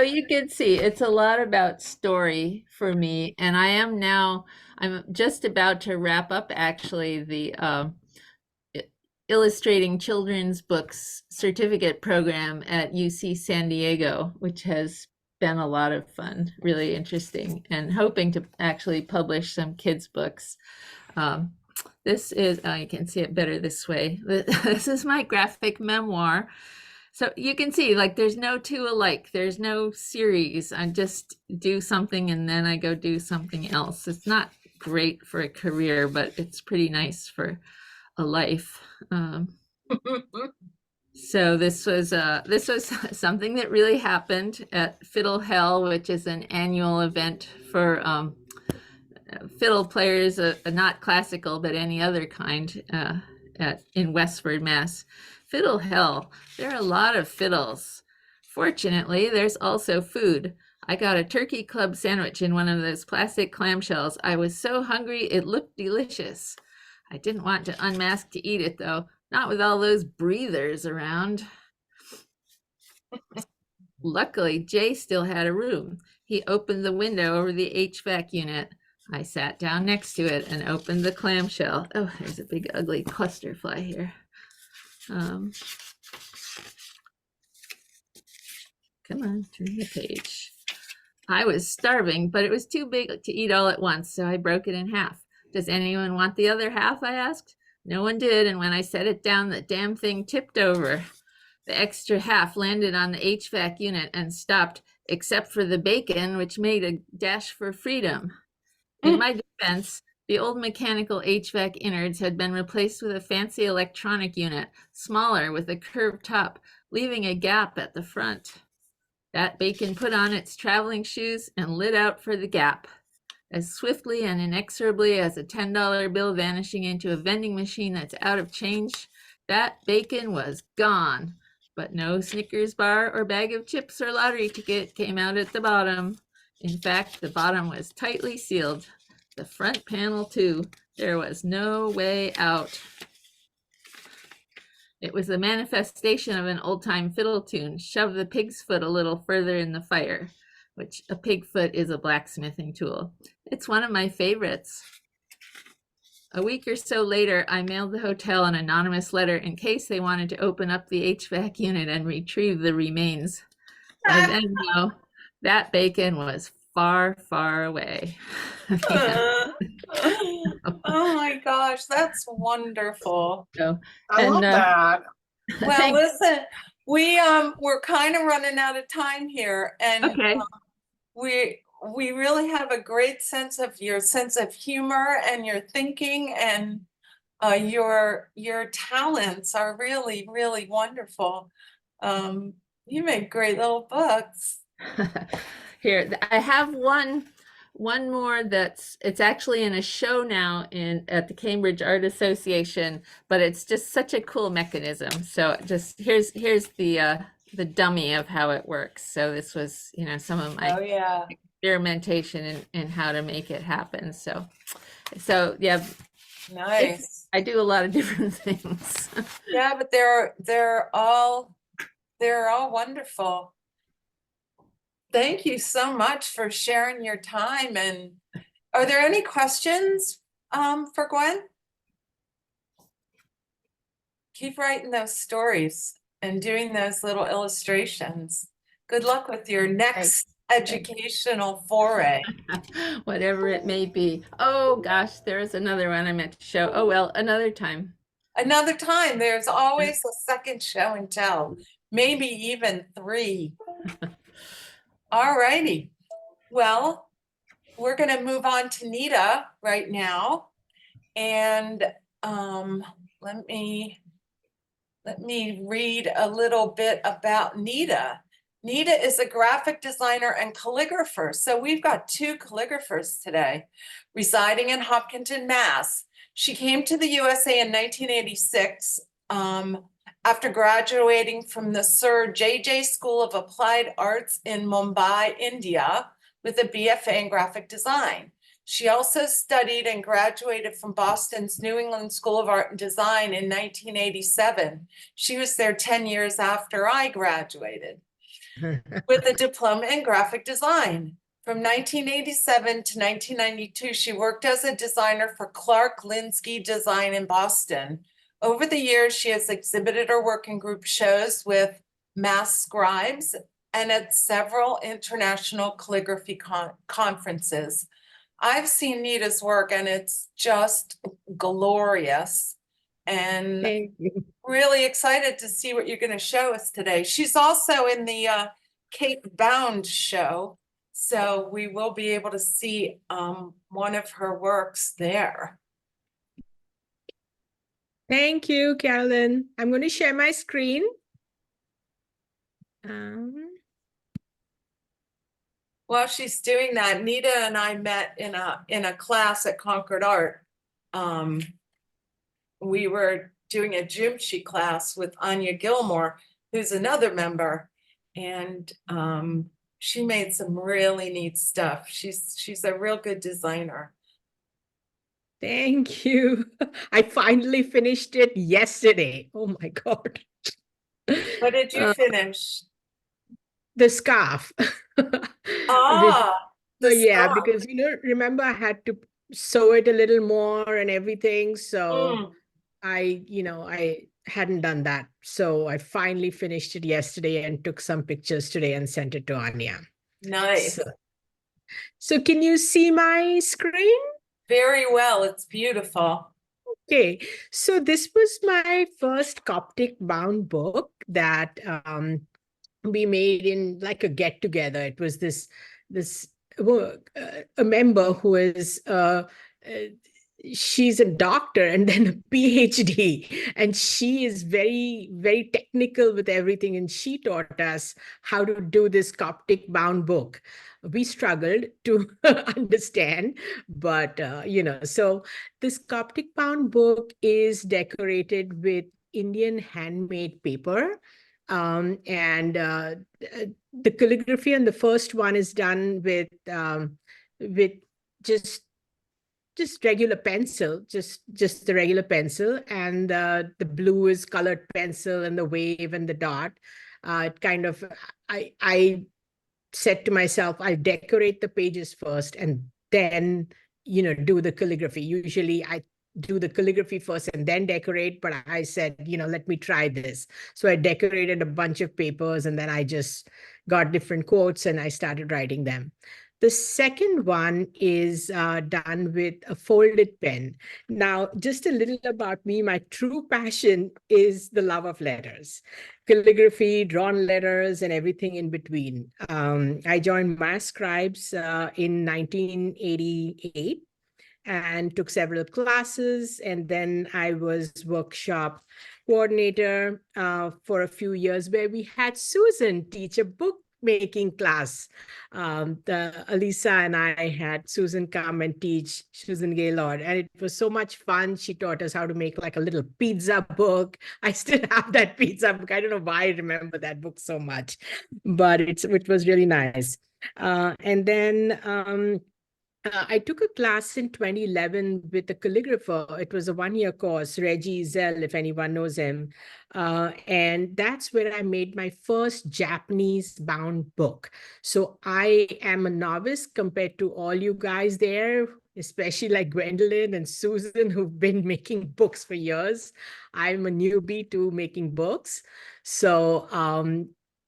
E: you can see it's a lot about story for me. And I'm just about to wrap up actually the Illustrating Children's Books certificate program at UC San Diego, which has been a lot of fun, really interesting, and hoping to actually publish some kids' books. This is, you can see it better this way. This is my graphic memoir. So you can see, like, there's no two alike. There's no series. I just do something and then I go do something else. It's not great for a career, but it's pretty nice for a life. So this was something that really happened at Fiddle Hell, which is an annual event for fiddle players, not classical but any other kind, in Westford, Mass. Fiddle Hell, there are a lot of fiddles. Fortunately, there's also food. I got a turkey club sandwich in one of those plastic clamshells. I was so hungry, it looked delicious. I didn't want to unmask to eat it, though, not with all those breathers around. Luckily, Jay still had a room. He opened the window over the HVAC unit. I sat down next to it and opened the clamshell. Oh, there's a big ugly clusterfly here. Come on, turn the page. I was starving, but it was too big to eat all at once, so I broke it in half. Does anyone want the other half? I asked. No one did, and when I set it down, the damn thing tipped over. The extra half landed on the HVAC unit and stopped, except for the bacon, which made a dash for freedom. In my defense, the old mechanical HVAC innards had been replaced with a fancy electronic unit, smaller with a curved top, leaving a gap at the front. That bacon put on its traveling shoes and lit out for the gap. As swiftly and inexorably as a $10 bill vanishing into a vending machine that's out of change, that bacon was gone. But no Snickers bar or bag of chips or lottery ticket came out at the bottom. In fact, the bottom was tightly sealed. The front panel, too. There was no way out. It was the manifestation of an old-time fiddle tune, Shove the Pig's Foot a Little Further in the Fire, which a pig foot is a blacksmithing tool. It's one of my favorites. A week or so later, I mailed the hotel an anonymous letter in case they wanted to open up the HVAC unit and retrieve the remains. By then, though, that bacon was far, far away.
A: Oh my gosh, that's wonderful.
C: I love that.
A: Well,
E: Thank-
A: listen, we're kind of running out of time here, and
E: Okay.
A: we really have a great sense of your sense of humor and your thinking, and your talents are really, really wonderful. You make great little books.
E: Here, I have one more it's actually in a show now at the Cambridge Art Association, but it's just such a cool mechanism. So just here's the dummy of how it works. So this was, some of my
A: Yeah,
E: experimentation in how to make it happen. So yeah,
A: nice.
E: I do a lot of different things.
A: Yeah, but they're all wonderful. Thank you so much for sharing your time. And are there any questions for Gwen? Keep writing those stories and doing those little illustrations. Good luck with your next educational foray.
E: Whatever it may be. Oh gosh, there's another one I meant to show. Oh well, another time.
A: Another time, there's always a second show and tell, maybe even 3. All righty. Well, we're going to move on to Nita right now. And let me read a little bit about Nita. Nita is a graphic designer and calligrapher. So we've got 2 calligraphers today, residing in Hopkinton, Mass. She came to the USA in 1986 after graduating from the Sir J.J. School of Applied Arts in Mumbai, India, with a BFA in graphic design. She also studied and graduated from Boston's New England School of Art and Design in 1987. She was there 10 years after I graduated with a diploma in graphic design. From 1987 to 1992, she worked as a designer for Clark Linsky Design in Boston. Over the years, she has exhibited her work in group shows with Mass Scribes and at several international calligraphy conferences. I've seen Nita's work and it's just glorious, and
G: Thank you.
A: really excited to see what you're going to show us today. She's also in the Cape Bound show, so we will be able to see one of her works there.
G: Thank you, Carolyn. I'm going to share my screen.
A: While she's doing that, Nita and I met in a class at Concord Art. We were doing a Jumshi class with Anya Gilmore, who's another member, and she made some really neat stuff. She's a real good designer.
G: Thank you. I finally finished it yesterday. Oh my God.
A: What did you finish?
G: The scarf.
A: Ah,
G: yeah,
A: scarf.
G: because remember I had to sew it a little more and everything. So I hadn't done that. So I finally finished it yesterday and took some pictures today and sent it to Anya.
A: Nice.
G: So can you see my screen?
A: Very well. It's beautiful.
G: Okay, so this was my first Coptic bound book that we made in like a get together. It was this a member who is she's a doctor and then a PhD, and she is very, very technical with everything. And she taught us how to do this Coptic bound book. We struggled to understand, but so this Coptic bound book is decorated with Indian handmade paper. And the calligraphy on the first one is done with just regular pencil, just the regular pencil, and the blue is colored pencil, and the wave and the dot. It kind of, I said to myself, I decorate the pages first and then, do the calligraphy. Usually I do the calligraphy first and then decorate, but I said, let me try this. So I decorated a bunch of papers and then I just got different quotes and I started writing them. The second one is done with a folded pen. Now, just a little about me, my true passion is the love of letters, calligraphy, drawn letters, and everything in between. I joined Mass Scribes in 1988 and took several classes. And then I was workshop coordinator for a few years, where we had Susan teach a book making class. Elisa and I had Susan come and teach, Susan Gaylord, and it was so much fun. She taught us how to make like a little pizza book. I still have that pizza book. I don't know why I remember that book so much, but it was really nice. And then I took a class in 2011 with a calligrapher. It was a one-year course, Reggie Zell, if anyone knows him. And that's where I made my first Japanese bound book. So I am a novice compared to all you guys there, especially like Gwendolyn and Susan, who've been making books for years. I'm a newbie to making books. So,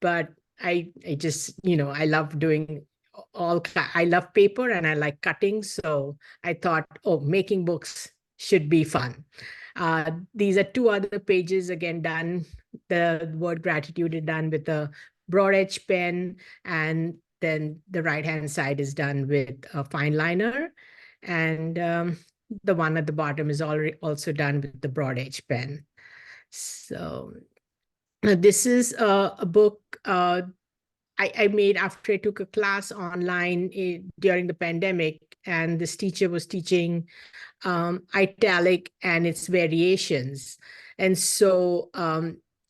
G: but I just, I love doing I love paper and I like cutting. So I thought, oh, making books should be fun. These are two other pages again done. The word gratitude is done with a broad edge pen, and then the right-hand side is done with a fine liner. And the one at the bottom is also done with the broad edge pen. So this is a book I made after I took a class online during the pandemic, and this teacher was teaching italic and its variations. And so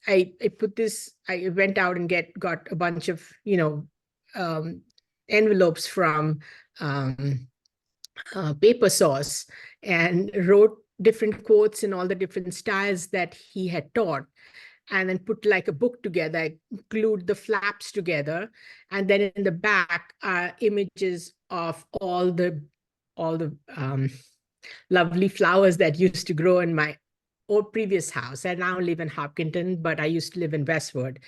G: I went out and got a bunch of, envelopes from Paper Source, and wrote different quotes in all the different styles that he had taught, and then put like a book together, glued the flaps together. And then in the back are images of all the lovely flowers that used to grow in my old previous house. I now live in Hopkinton, but I used to live in Westwood.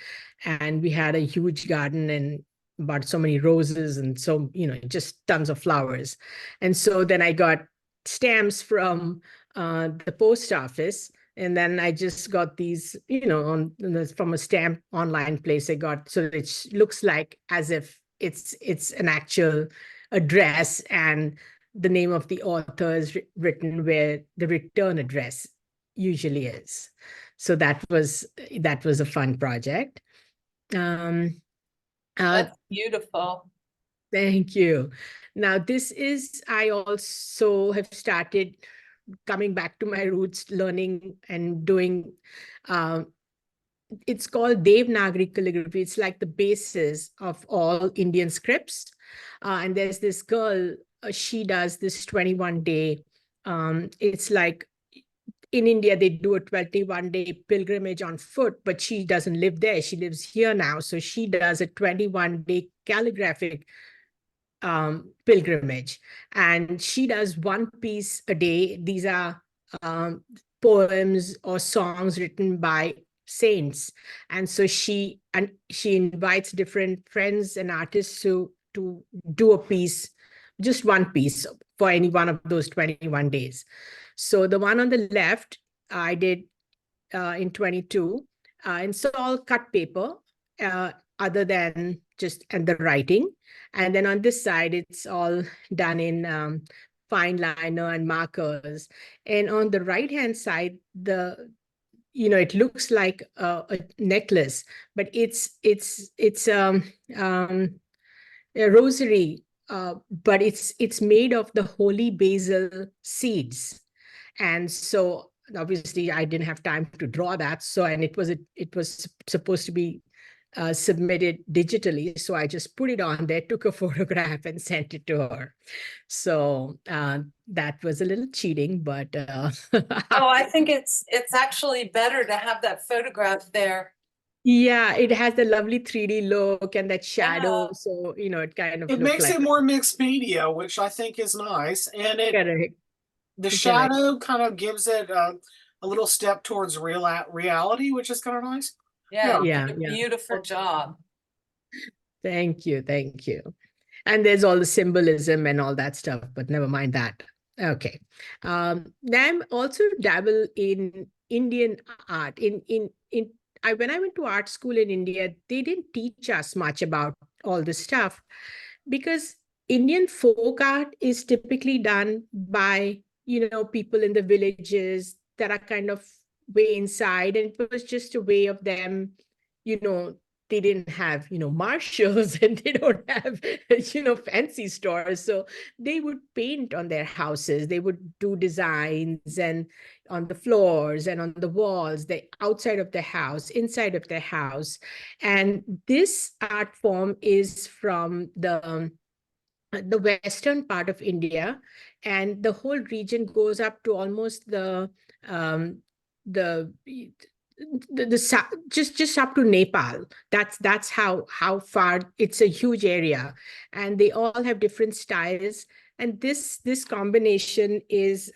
G: And we had a huge garden and about so many roses and so, just tons of flowers. And so then I got stamps from the post office. And then I just got these, from a stamp online place I got, so it looks like as if it's an actual address, and the name of the author is written where the return address usually is. So that was a fun project.
A: That's beautiful.
G: Thank you. Now I also have started coming back to my roots, learning and doing, it's called Devanagari calligraphy. It's like the basis of all Indian scripts. And there's this girl, she does this 21-day, it's like in India, they do a 21-day pilgrimage on foot, but she doesn't live there. She lives here now. So she does a 21-day calligraphic pilgrimage, and she does one piece a day. These are poems or songs written by saints, and so she invites different friends and artists to do a piece, just one piece for any one of those 21 days. So the one on the left I did in 22, and so all cut paper, other than just and the writing. And then on this side, it's all done in fine liner and markers. And on the right-hand side, it looks like a necklace, but it's a rosary, but it's made of the holy basil seeds. And so obviously I didn't have time to draw that. So, and it was supposed to be submitted digitally. So I just put it on there, took a photograph and sent it to her. So that was a little cheating, but.
A: Oh, I think it's actually better to have that photograph there.
G: Yeah, it has the lovely 3D look and that shadow.
A: Yeah.
G: So, it kind of
C: It
G: looks
C: makes
G: like
C: it more mixed media, which I think is nice. And
G: correct.
C: the shadow kind of gives it a little step towards reality, which is kind of nice.
A: Yeah, you
G: Yeah,
A: did a
G: yeah.
A: beautiful job.
G: Thank you. Thank you. And there's all the symbolism and all that stuff, but never mind that. Okay. Then also dabble in Indian art. When I went to art school in India, they didn't teach us much about all this stuff because Indian folk art is typically done by, people in the villages that are kind of way inside. And it was just a way of them, you know, they didn't have, Marshalls and they don't have, fancy stores. So they would paint on their houses. They would do designs and on the floors and on the walls, the outside of the house, inside of the house. And this art form is from the western part of India, and the whole region goes up to almost um, the just up to Nepal. That's how far. It's a huge area, and they all have different styles. And this combination is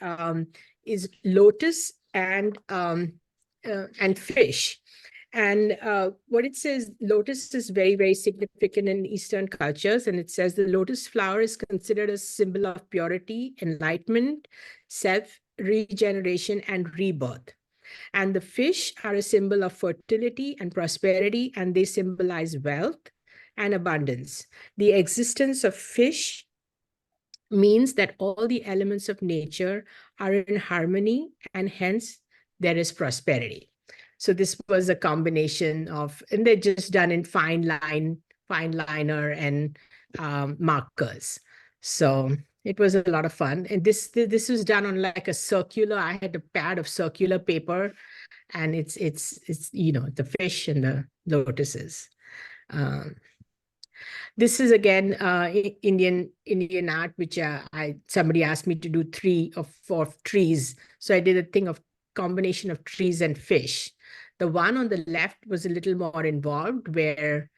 G: lotus and fish. And what it says, lotus is very, very significant in Eastern cultures. And it says the lotus flower is considered a symbol of purity, enlightenment, self-regeneration, and rebirth. And the fish are a symbol of fertility and prosperity, and they symbolize wealth and abundance. The existence of fish means that all the elements of nature are in harmony, and hence there is prosperity. So this was a combination of, and they're just done in fine liner and markers. So it was a lot of fun. And this was done on like a circular, I had a pad of circular paper, and it's the fish and the lotuses. This is again Indian art, which somebody asked me to do 3 or 4 trees. So I did a thing of combination of trees and fish. The one on the left was a little more involved, where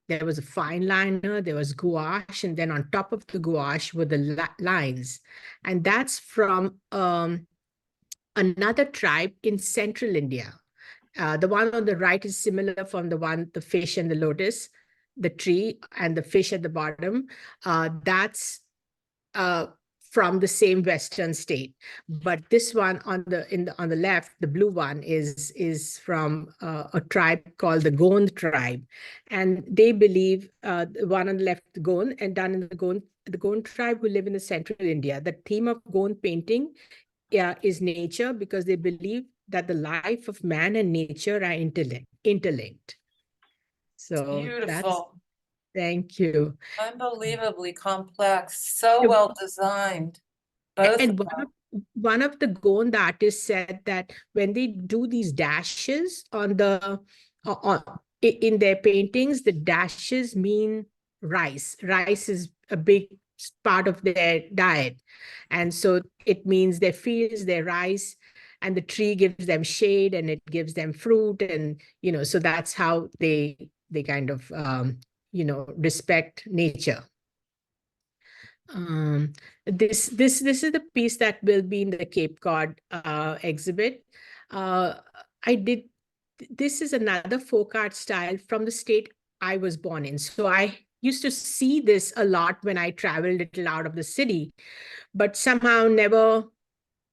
G: there was a fine liner, there was gouache, and then on top of the gouache were the lines. And that's from another tribe in central India. The one on the right is similar from the fish and the lotus, the tree and the fish at the bottom. That's from the same Western state. But this one on the left, the blue one, is from a tribe called the Gond tribe. And they believe, the one on the left, the Gond, and done in the Gond tribe who live in the central India. The theme of Gond painting is nature, because they believe that the life of man and nature are interlinked. So
A: Beautiful.
G: Thank you.
A: Unbelievably complex, so well designed. Both
G: And
A: of them.
G: one of the Gond artists said that when they do these dashes in their paintings, the dashes mean rice. Rice is a big part of their diet. And so it means their fields, their rice, and the tree gives them shade and it gives them fruit. And, so that's how they kind of, respect nature. This is the piece that will be in the Cape Cod exhibit. This is another folk art style from the state I was born in. So I used to see this a lot when I traveled a little out of the city, but somehow never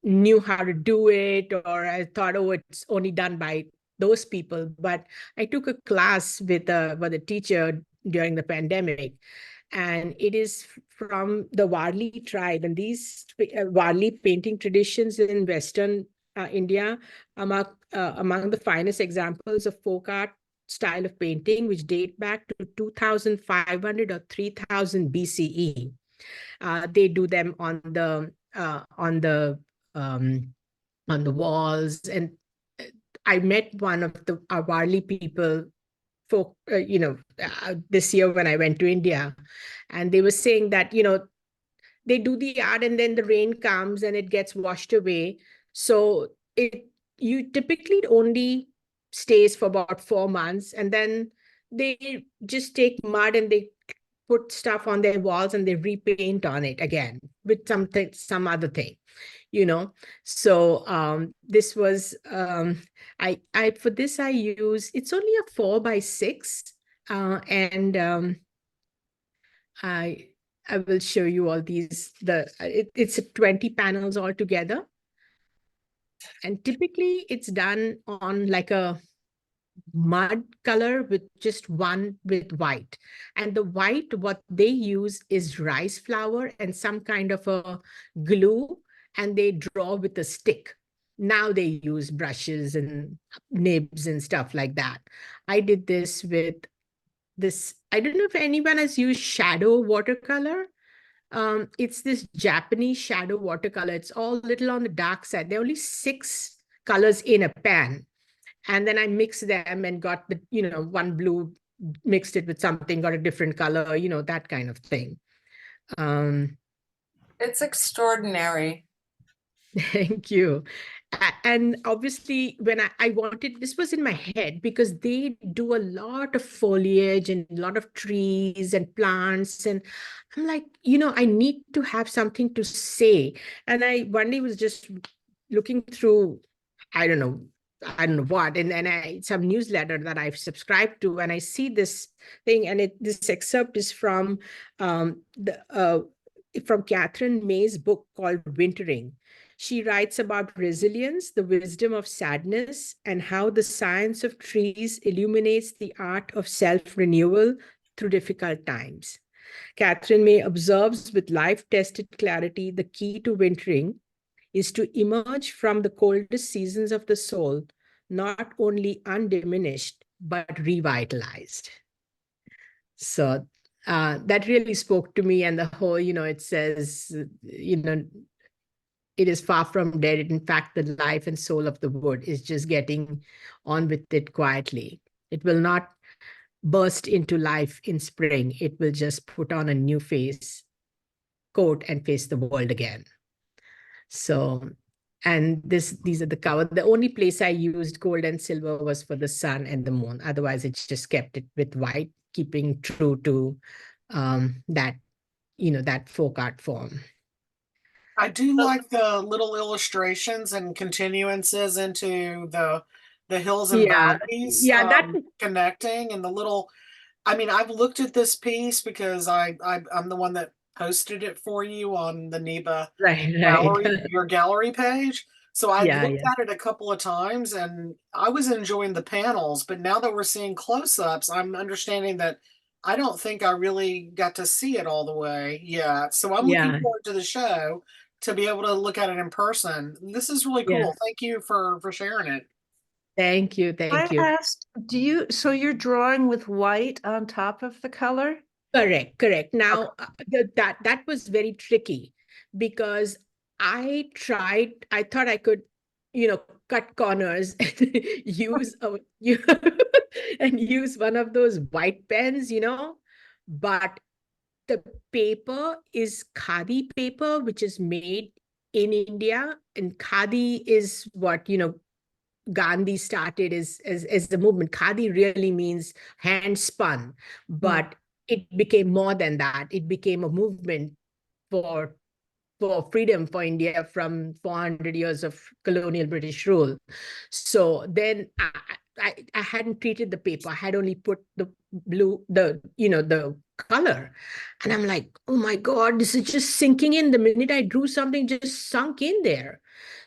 G: knew how to do it, or I thought, oh, it's only done by those people. But I took a class with a teacher during the pandemic, and it is from the Warli tribe. And these Warli painting traditions in Western India among the finest examples of folk art style of painting, which date back to 2500 or 3000 BCE. They do them on the walls. And I met one of the Warli people this year when I went to India, and they were saying that, they do the art and then the rain comes and it gets washed away. So you typically only stays for about 4 months, and then they just take mud and they put stuff on their walls and they repaint on it again with some other thing, So this was I for this I use, it's only a 4x6, and I will show you all these. It's 20 panels altogether. And typically it's done on like a mud color with just one with white. And the white, what they use is rice flour and some kind of a glue, and they draw with a stick. Now they use brushes and nibs and stuff like that. I did this with this, I don't know if anyone has used shadow watercolor. It's this Japanese shadow watercolor. It's all little on the dark side. There are only 6 colors in a pan. And then I mixed them and got the, one blue, mixed it with something, got a different color, that kind of thing.
A: It's extraordinary.
G: Thank you. And obviously, when I wanted, this was in my head because they do a lot of foliage and a lot of trees and plants. And I'm like, I need to have something to say. And I one day was just looking through, I don't know what, and then some newsletter that I've subscribed to, and I see this thing, and this excerpt is from Catherine May's book called Wintering. She writes about resilience, the wisdom of sadness, and how the science of trees illuminates the art of self-renewal through difficult times. Catherine May observes with life-tested clarity the key to wintering is to emerge from the coldest seasons of the soul, not only undiminished, but revitalized. So that really spoke to me, and the whole, it says, it is far from dead. In fact, the life and soul of the wood is just getting on with it quietly. It will not burst into life in spring. It will just put on a new coat and face the world again. So, and these are the cover. The only place I used gold and silver was for the sun and the moon. Otherwise, it's just kept it with white, keeping true to that, that folk art form.
C: I do like the little illustrations and continuances into the hills and valleys, connecting, and the little. I mean, I've looked at this piece because I'm the one that posted it for you on the NEBA gallery, your gallery page. So I looked at it a couple of times, and I was enjoying the panels. But now that we're seeing close-ups, I'm understanding that I don't think I really got to see it all the way yet. So I'm looking forward to the show to be able to look at it in person. This is really cool. Thank you for sharing it.
G: Thank you. Thank you.
F: I asked, so you're drawing with white on top of the color?
G: Correct. Now, that was very tricky because I thought I could, cut corners and use and use one of those white pens, but the paper is khadi paper, which is made in India, and khadi is what, Gandhi started as the movement. Khadi really means hand spun, but it became more than that. It became a movement for freedom for India from 400 years of colonial British rule. So then I hadn't treated the paper. I had only put the blue, the color. And I'm like, oh my God, this is just sinking in. The minute I drew something, just sunk in there.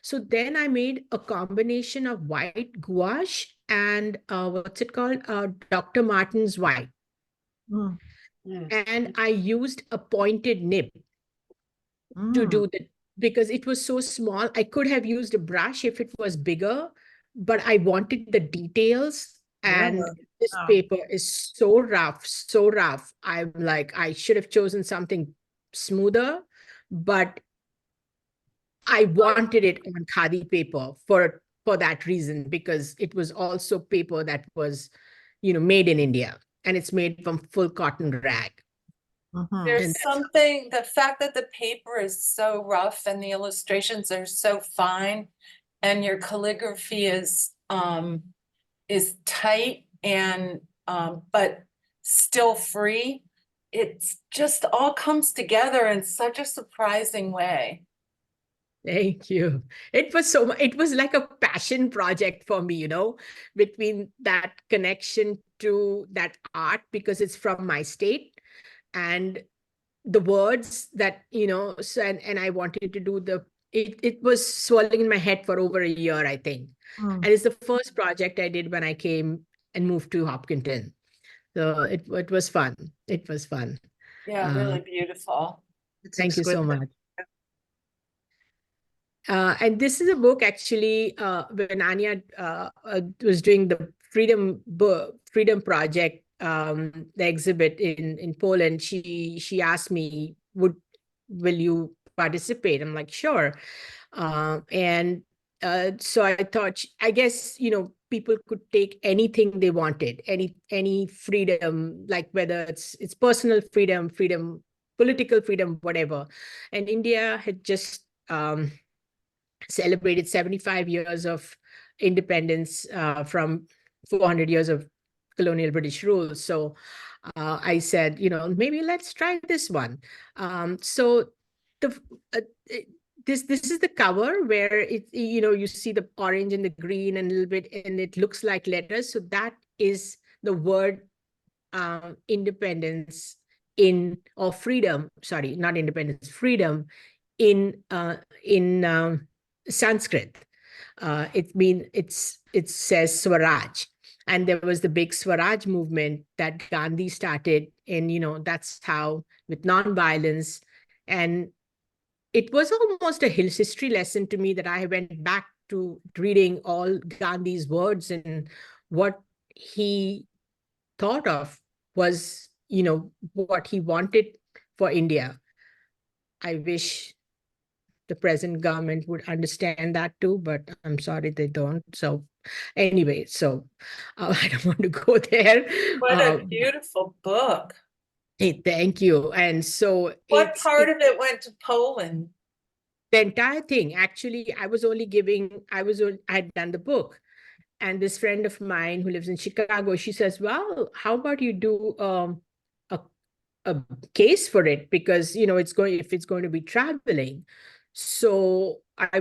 G: So then I made a combination of white gouache and what's it called? Dr. Martin's white. And I used a pointed nib to do that because it was so small. I could have used a brush if it was bigger, but I wanted the details. And this paper is so rough. I'm like, I should have chosen something smoother, but I wanted it on khadi paper for that reason, because it was also paper that was, made in India, and it's made from full cotton rag.
A: There's something, the fact that the paper is so rough and the illustrations are so fine, and your calligraphy is tight and but still free. It's just all comes together in such a surprising way.
G: Thank you. It was like a passion project for me, between that connection to that art, because it's from my state, and the words that, so, and I wanted to do it was swirling in my head for over a year, I think. And it's the first project I did when I came and moved to Hopkinton. So it was fun. It was fun.
A: Yeah, really beautiful.
G: Thank you so much. And this is a book actually, when Anya was doing the Freedom Project, the exhibit in Poland, she asked me, will you participate? I'm like, sure. And so I thought, I guess, people could take anything they wanted, any freedom, like whether it's personal freedom, political freedom, whatever. And India had just celebrated 75 years of independence from 400 years of colonial British rule. So I said, maybe let's try this one. So this is the cover where you see the orange and the green and a little bit, and it looks like letters. So that is the word independence or freedom. Sorry, not independence, freedom in Sanskrit. It says Swaraj. And there was the big Swaraj movement that Gandhi started. And, that's how, with nonviolence. And it was almost a history lesson to me that I went back to reading all Gandhi's words, and what he thought of was, what he wanted for India. I wish the present government would understand that too, but I'm sorry they don't. So anyway, I don't want to go there.
A: What a beautiful book.
G: Hey, thank you. And so
A: what part of it went to Poland?
G: The entire thing. Actually, I had done the book. And this friend of mine who lives in Chicago, she says, well, how about you do a case for it? Because, if it's going to be traveling. So I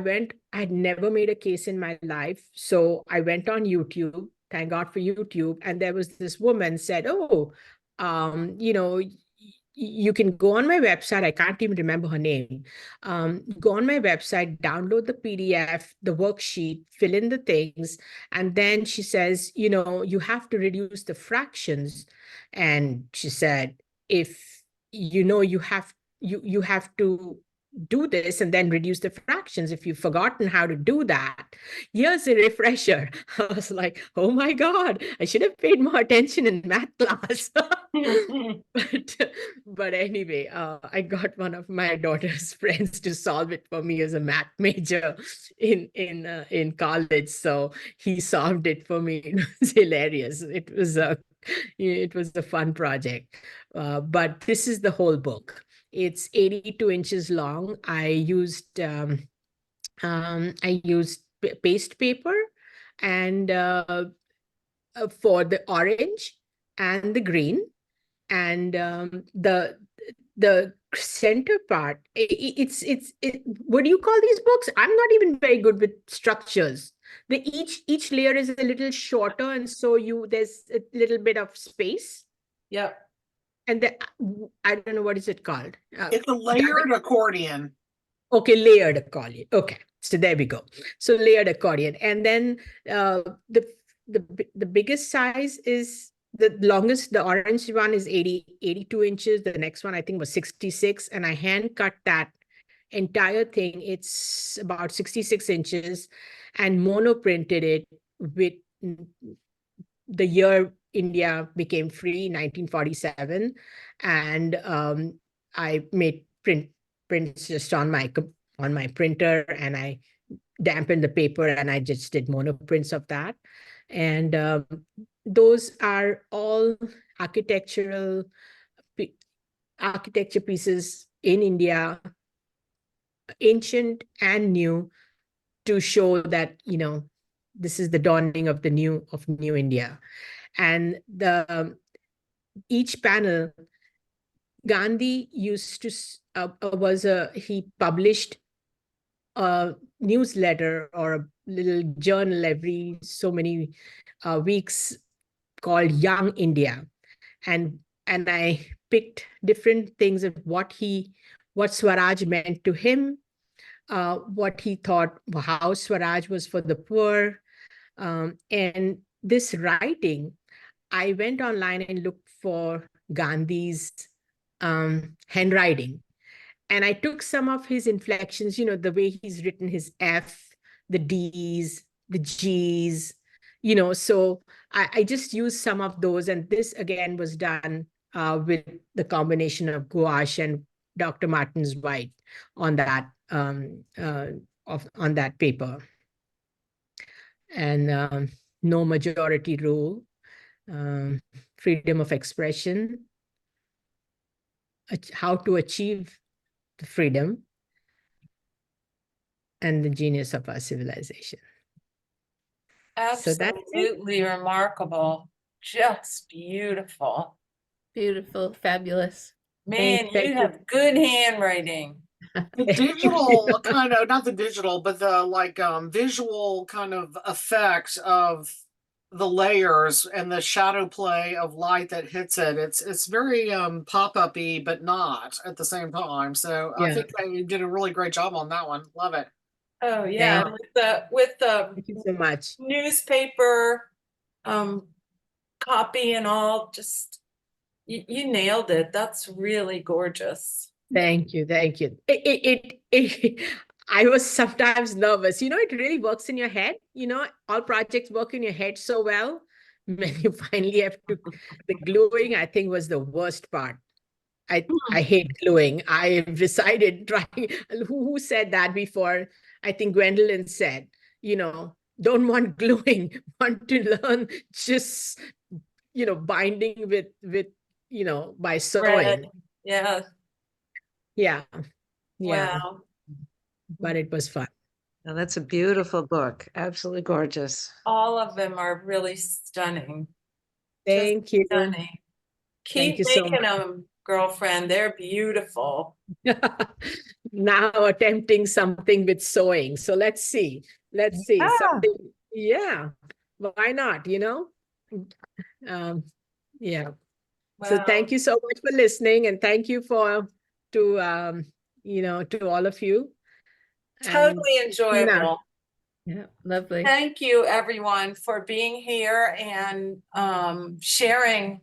G: had never made a case in my life. So I went on YouTube, thank God for YouTube. And there was this woman said, you can go on my website. I can't even remember her name. Go on my website, download the PDF, the worksheet, fill in the things. And then she says, you have to reduce the fractions. And she said, if you have to do this and then reduce the fractions. If you've forgotten how to do that, here's a refresher. I was like, oh my God, I should have paid more attention in math class. But anyway, I got one of my daughter's friends to solve it for me as a math major in college. So he solved it for me. It was hilarious. It was a fun project. But this is the whole book. It's 82 inches long. I used paste paper and for the orange and the green, and the center part. What do you call these books? I'm not even very good with structures. Each layer is a little shorter, and so there's a little bit of space.
A: Yep.
G: And I don't know, what is it called?
C: It's a layered accordion.
G: Okay, layered accordion. Okay, so there we go. So layered accordion. And then the biggest size is the longest, the orange one is 82 inches. The next one I think was 66. And I hand cut that entire thing. It's about 66 inches and monoprinted it with the year India became free, 1947. And I made prints just on my printer, and I dampened the paper, and I just did monoprints of that. And those are all architecture pieces in India, ancient and new, to show that, this is the dawning of new India. And each panel, Gandhi used to he published a newsletter or a little journal every so many weeks called Young India, and I picked different things of what Swaraj meant to him, what he thought, how Swaraj was for the poor. And this writing, I went online and looked for Gandhi's handwriting. And I took some of his inflections, the way he's written his F, the D's, the G's, so I just used some of those. And this again was done with the combination of gouache and Dr. Martin's white on that on that paper. And no majority rule, freedom of expression, how to achieve the freedom, and the genius of our civilization. So that's it.
A: Absolutely remarkable. Just beautiful.
E: Beautiful, fabulous.
A: Man,
G: Thank
A: you
G: you.
A: have good handwriting.
C: The digital kind of, not the digital, but the like visual kind of effect of the layers and the shadow play of light that hits it. It's very pop-up-y, but not at the same time. So I
G: Yeah.
C: think you did a really great job on that one. Love it.
A: Oh, yeah.
G: Thank
A: And with the
G: Thank you so much.
A: newspaper copy and all, just you nailed it. That's really gorgeous.
G: Thank you. Thank you. I was sometimes nervous. It really works in your head. All projects work in your head so well. When you finally have to, the gluing, I think, was the worst part. I hate gluing. I decided trying, who said that before? I think Gwendolyn said, don't want gluing, want to learn just, binding with, by sewing.
A: Red. Yeah.
G: Yeah. Yeah.
A: Wow.
G: But it was fun.
F: Now, that's a beautiful book. Absolutely gorgeous.
A: All of them are really stunning.
G: Thank you.
A: Stunning.
G: Thank
A: Keep
G: you so
A: making
G: much.
A: them, girlfriend. They're beautiful.
G: Now attempting something with sewing. So let's see. Let's see.
F: Yeah.
G: Something. Yeah. Why not? Yeah. So
A: Wow.
G: thank you so much for listening, and thank you to all of you. And
A: Totally enjoyable.
E: Yeah, lovely.
A: Thank you, everyone, for being here and sharing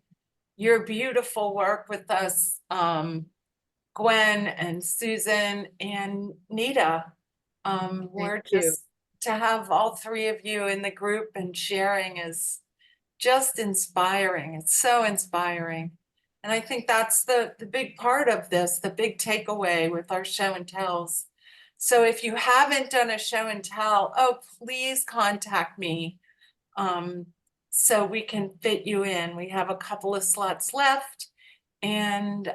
A: your beautiful work with us, Gwen and Susan and Nita. We're
G: you.
A: just, to have all three of you in the group and sharing is just inspiring. It's so inspiring. And I think that's the big part of this, the big takeaway with our show and tells. So if you haven't done a show and tell, please contact me so we can fit you in. We have a couple of slots left, and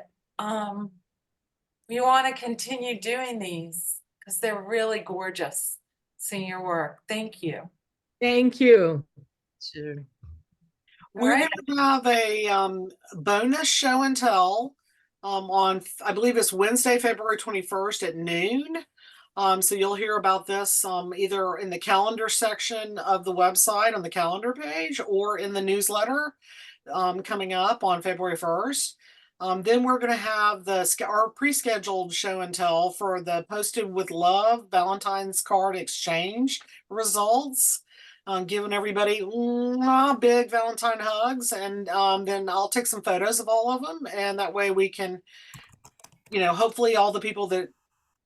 A: we want to continue doing these because they're really gorgeous. Seeing your work. Thank you.
G: Thank you.
F: Sure.
C: We're
A: right.
C: going to have a bonus show and tell on, I believe it's Wednesday, February 21st at noon. So you'll hear about this either in the calendar section of the website on the calendar page or in the newsletter coming up on February 1st. Then we're going to have our pre-scheduled show and tell for the Posted with Love Valentine's card exchange results. Giving everybody big Valentine hugs, and then I'll take some photos of all of them, and that way we can, hopefully all the people that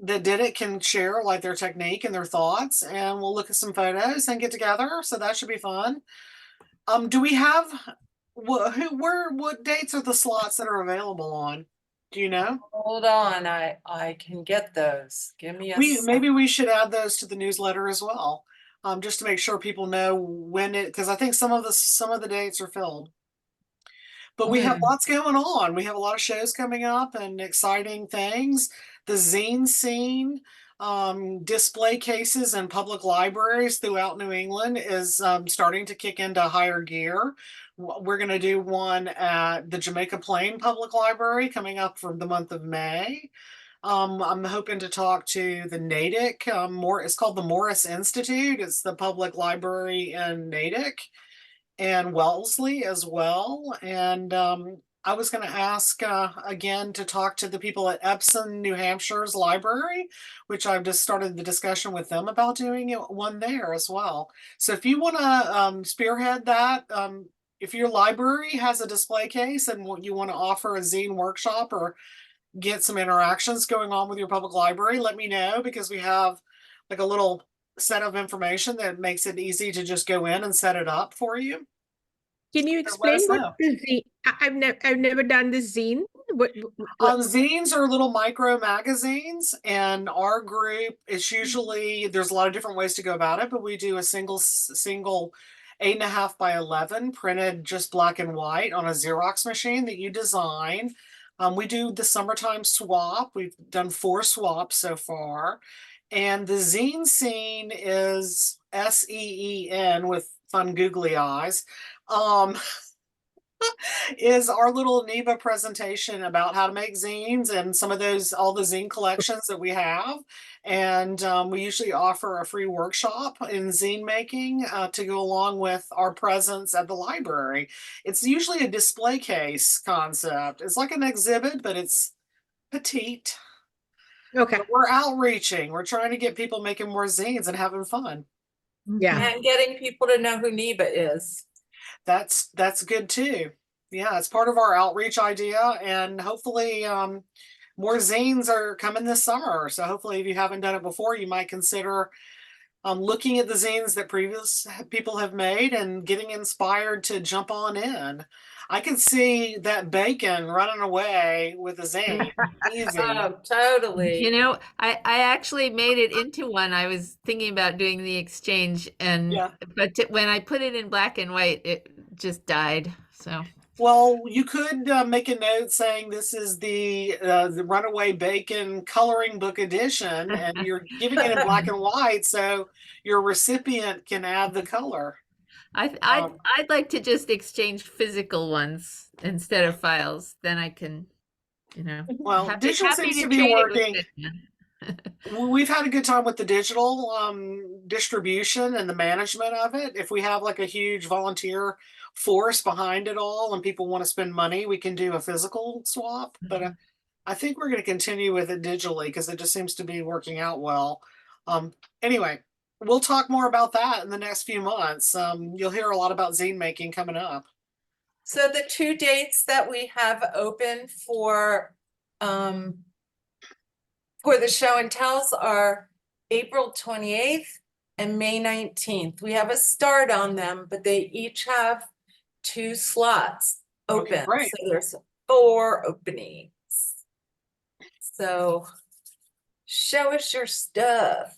C: did it can share like their technique and their thoughts, and we'll look at some photos and get together. So that should be fun. Do we have what dates are the slots that are available on? Do you know?
A: Hold on, I can get those. Give me a
C: Maybe we should add those to the newsletter as well. Just to make sure people know when because I think some of the dates are filled. But we have lots going on. We have a lot of shows coming up and exciting things. The zine scene, display cases in public libraries throughout New England is starting to kick into higher gear. We're going to do one at the Jamaica Plain Public Library coming up for the month of May. I'm hoping to talk to the Natick. It's called the Morris Institute. It's the public library in Natick and Wellesley as well. And I was going to ask again to talk to the people at Epsom, New Hampshire's library, which I've just started the discussion with them about doing one there as well. So if you want to spearhead that, if your library has a display case and you want to offer a zine workshop or get some interactions going on with your public library, let me know, because we have like a little set of information that makes it easy to just go in and set it up for you.
G: Can you
C: let
G: explain
C: us
G: what
C: know.
G: the zine? I've never done this zine.
C: Zines are little micro magazines, and our group is usually, there's a lot of different ways to go about it, but we do a single 8.5 by 11 printed just black and white on a Xerox machine that you design. We do the summertime swap. We've done 4 swaps so far. And the zine scene is SEEN with fun googly eyes. Is our little NEBA presentation about how to make zines and some of those, all the zine collections that we have. And we usually offer a free workshop in zine making to go along with our presence at the library. It's usually a display case concept. It's like an exhibit, but it's petite.
G: Okay.
C: But we're outreaching. We're trying to get people making more zines and having fun.
G: Yeah.
A: And getting people to know who NEBA is.
C: That's good too. Yeah, it's part of our outreach idea, and hopefully more zines are coming this summer. So hopefully if you haven't done it before, you might consider looking at the zines that previous people have made and getting inspired to jump on in. I can see that bacon running away with a zine. Easy.
A: Oh, totally.
E: You know, I actually made it into one. I was thinking about doing the exchange, and
C: Yeah.
E: but when I put it in black and white, it just died. So
C: Well, you could make a note saying this is the Runaway Bacon coloring book edition, and you're giving it in black and white, so your recipient can add the color.
E: I'd like to just exchange physical ones instead of files. Then I can, you know,
C: Well, digital seems to be
E: trade it with
C: working.
E: it.
C: We've had a good time with the digital distribution and the management of it. If we have like a huge volunteer force behind it all and people want to spend money, we can do a physical swap. But I think we're going to continue with it digitally because it just seems to be working out well. Anyway, we'll talk more about that in the next few months. You'll hear a lot about zine making coming up.
A: So the 2 dates that we have open for the show and tells are April 28th and May 19th. We have a start on them, but they each have 2 slots
C: Okay,
A: open.
C: great.
A: So there's 4 openings. So show us your stuff.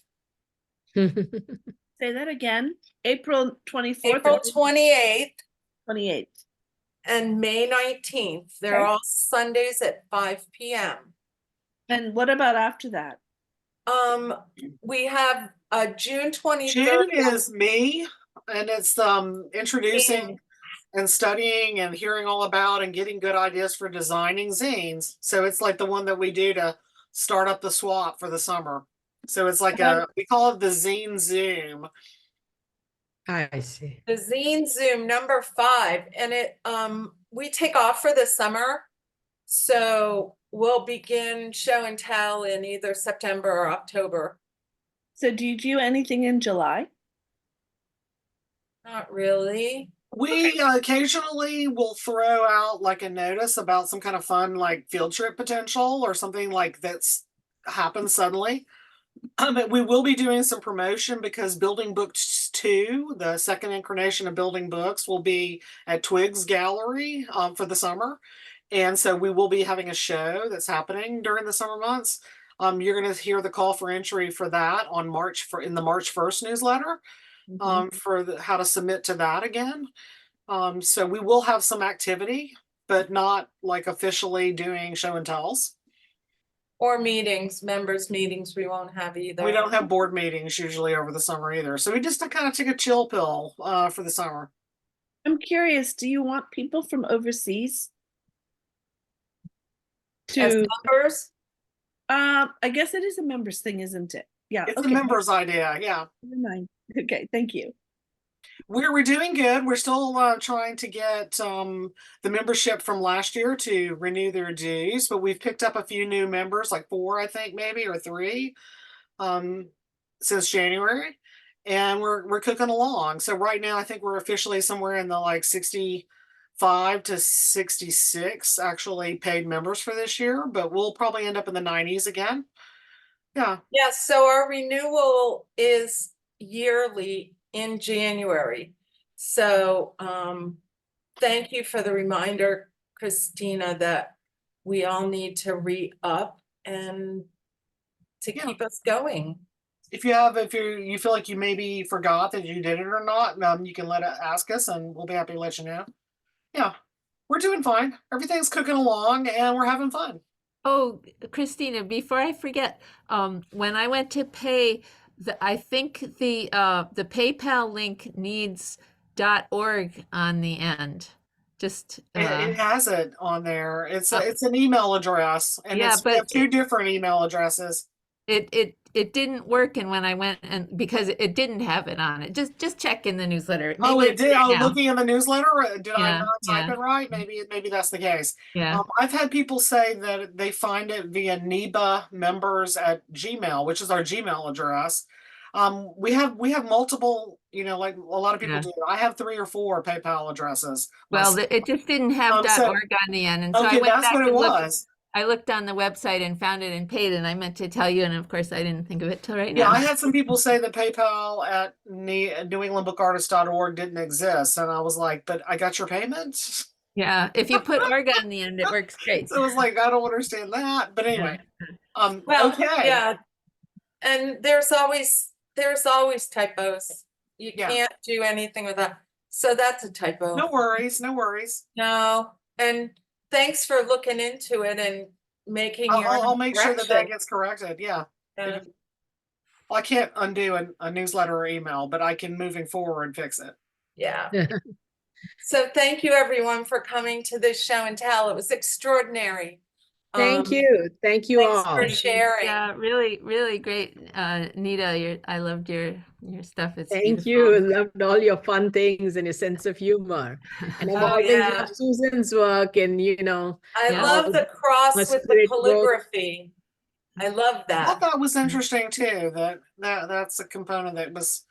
H: Say that again. April 24th
A: April
H: and
A: 28th
H: 28th.
A: and May 19th. They're
H: Okay.
A: all Sundays at 5 p.m.
H: And what about after that?
A: We have June 23rd.
C: June is me, and it's introducing and studying and hearing all about and getting good ideas for designing zines. So it's like the one that we do to start up the swap for the summer. So it's like we call it the Zine Zoom.
G: I see.
A: The Zine Zoom number 5, and it we take off for the summer, so we'll begin show and tell in either September or October.
H: So do you do anything in July?
A: Not really.
C: We occasionally will throw out like a notice about some kind of fun like field trip potential or something like that's happened suddenly. We will be doing some promotion because Building Books 2, the second incarnation of Building Books, will be at Twiggs Gallery for the summer. And so we will be having a show that's happening during the summer months. You're going to hear the call for entry for that on in the March 1st newsletter for how to submit to that again. So we will have some activity, but not like officially doing show and tells.
A: Or meetings, members meetings, we won't have either.
C: We don't have board meetings usually over the summer either. So we just kind of take a chill pill for the summer.
H: I'm curious, do you want people from overseas
A: As
H: to
A: members,
H: I guess it is a members thing, isn't it? Yeah.
C: It's
H: okay.
C: a members idea, yeah.
H: Never mind. Okay, thank you.
C: We're doing good. We're still trying to get the membership from last year to renew their dues, but we've picked up a few new members, like 4, I think, maybe, or 3, since January, and we're cooking along. So right now, I think we're officially somewhere in the like 65 to 66 actually paid members for this year, but we'll probably end up in the 90s again. Yeah.
A: Yes, so our renewal is yearly in January. So thank you for the reminder, Christina, that we all need to re-up and to keep us going.
C: If you feel like you maybe forgot that you did it or not, you can ask us, and we'll be happy to let you know. Yeah, we're doing fine. Everything's cooking along, and we're having fun.
E: Oh, Christina, before I forget, when I went to pay, I think the PayPal link needs .org on the end. Just
C: It has it on there. It's an email address, and
E: yeah,
C: we have
E: but
C: 2 different email addresses.
E: It didn't work, and when I went and because it didn't have it on it, just check in the newsletter.
C: Oh,
E: Maybe
C: it
E: it's
C: did.
E: there
C: I was
E: now.
C: looking in the newsletter. Did I
E: Yeah,
C: not type
E: yeah.
C: it right? Maybe that's the case.
E: Yeah.
C: I've had people say that they find it via NEBA members at Gmail, which is our Gmail address. We have multiple, like a lot of people
E: Yeah.
C: do. I have 3 or 4 PayPal addresses.
E: Well, it just didn't have
C: So-
E: .org on the end, and so I
C: Okay,
E: went
C: that's
E: back
C: what it
E: and looked.
C: was.
E: I looked on the website and found it and paid, and I meant to tell you, and of course I didn't think of it till right
C: Yeah,
E: now.
C: I had some people say that PayPal at NewEnglandBookArtist.org didn't exist, and I was like, but I got your payment.
E: Yeah, if you put org on the end, it works great.
C: So I was like, I don't understand that. But anyway,
A: Well,
C: okay.
A: yeah, and there's always typos. You can't do anything with that. So that's a typo.
C: No worries, no worries.
A: No, and thanks for looking into it and making your
C: I'll make sure that
A: correction.
C: gets corrected. Yeah.
A: Yeah.
C: Well, I can't undo a newsletter or email, but I can moving forward fix it.
A: Yeah. So thank you everyone for coming to this show and tell. It was extraordinary.
G: Thank you. Thank you
A: Thanks
G: all.
A: for sharing.
E: Yeah, really, really great, Nita. I loved your stuff. It's
G: Thank
E: beautiful.
G: you. Loved all your fun things and your sense of humor. And I've
A: Oh,
G: always
A: yeah.
G: loved Susan's work, and
A: I
E: Yeah.
A: love the cross
G: my
A: with the
G: spirit growth.
A: calligraphy. I love
C: I
A: that.
C: thought that was interesting too. That's a component that was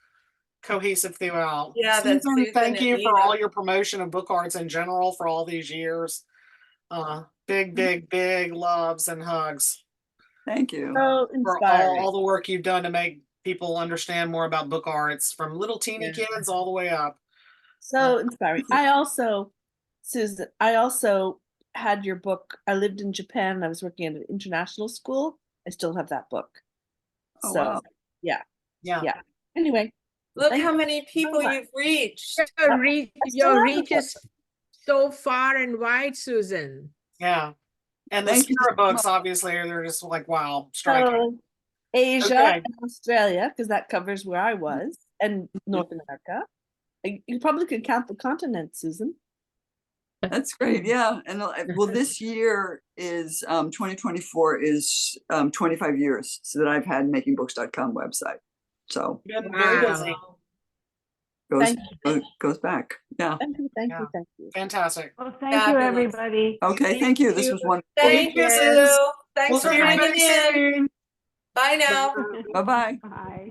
C: cohesive throughout.
A: Yeah, that's
C: Susan,
A: Susan
C: thank
A: and
C: you for
A: Nita.
C: all your promotion of book arts in general for all these years. Big loves and hugs
B: Thank you.
H: So
C: for
H: inspiring.
C: all the work you've done to make people understand more about book arts, from little teeny
E: Yeah.
C: kids all the way up.
H: So inspiring. Susan, I also had your book. I lived in Japan. I was working at an international school. I still have that book.
B: Oh,
H: So
B: wow.
C: Yeah.
H: anyway,
A: Look
H: Thank
A: how
H: you
A: many people
H: much.
A: you've reached.
G: Your reach is so far and wide, Susan.
C: Yeah. And the
B: Thank you
C: spirit
B: so
C: books,
B: much.
C: obviously, they're just like, wow, striking.
H: So Asia
C: Okay.
H: and Australia, because that covers where I was, and North America. You probably could count the continent, Susan.
B: That's great. Yeah. And well, this year is 2024 is 25 years so that I've had makingbooks.com website. So
C: Been very
G: Wow.
C: busy.
B: goes back. Yeah.
H: Thank you, thank
C: Yeah.
H: you, thank you.
C: Fantastic.
F: Well, thank
A: Fabulous.
F: you, everybody.
B: Okay. Thank you. This was wonderful.
A: Thank
C: Kisses.
A: you.
C: We'll
A: Thanks for
C: see
A: bringing
C: everybody
A: in.
C: soon.
A: Bye now.
B: Bye-bye.
F: Bye.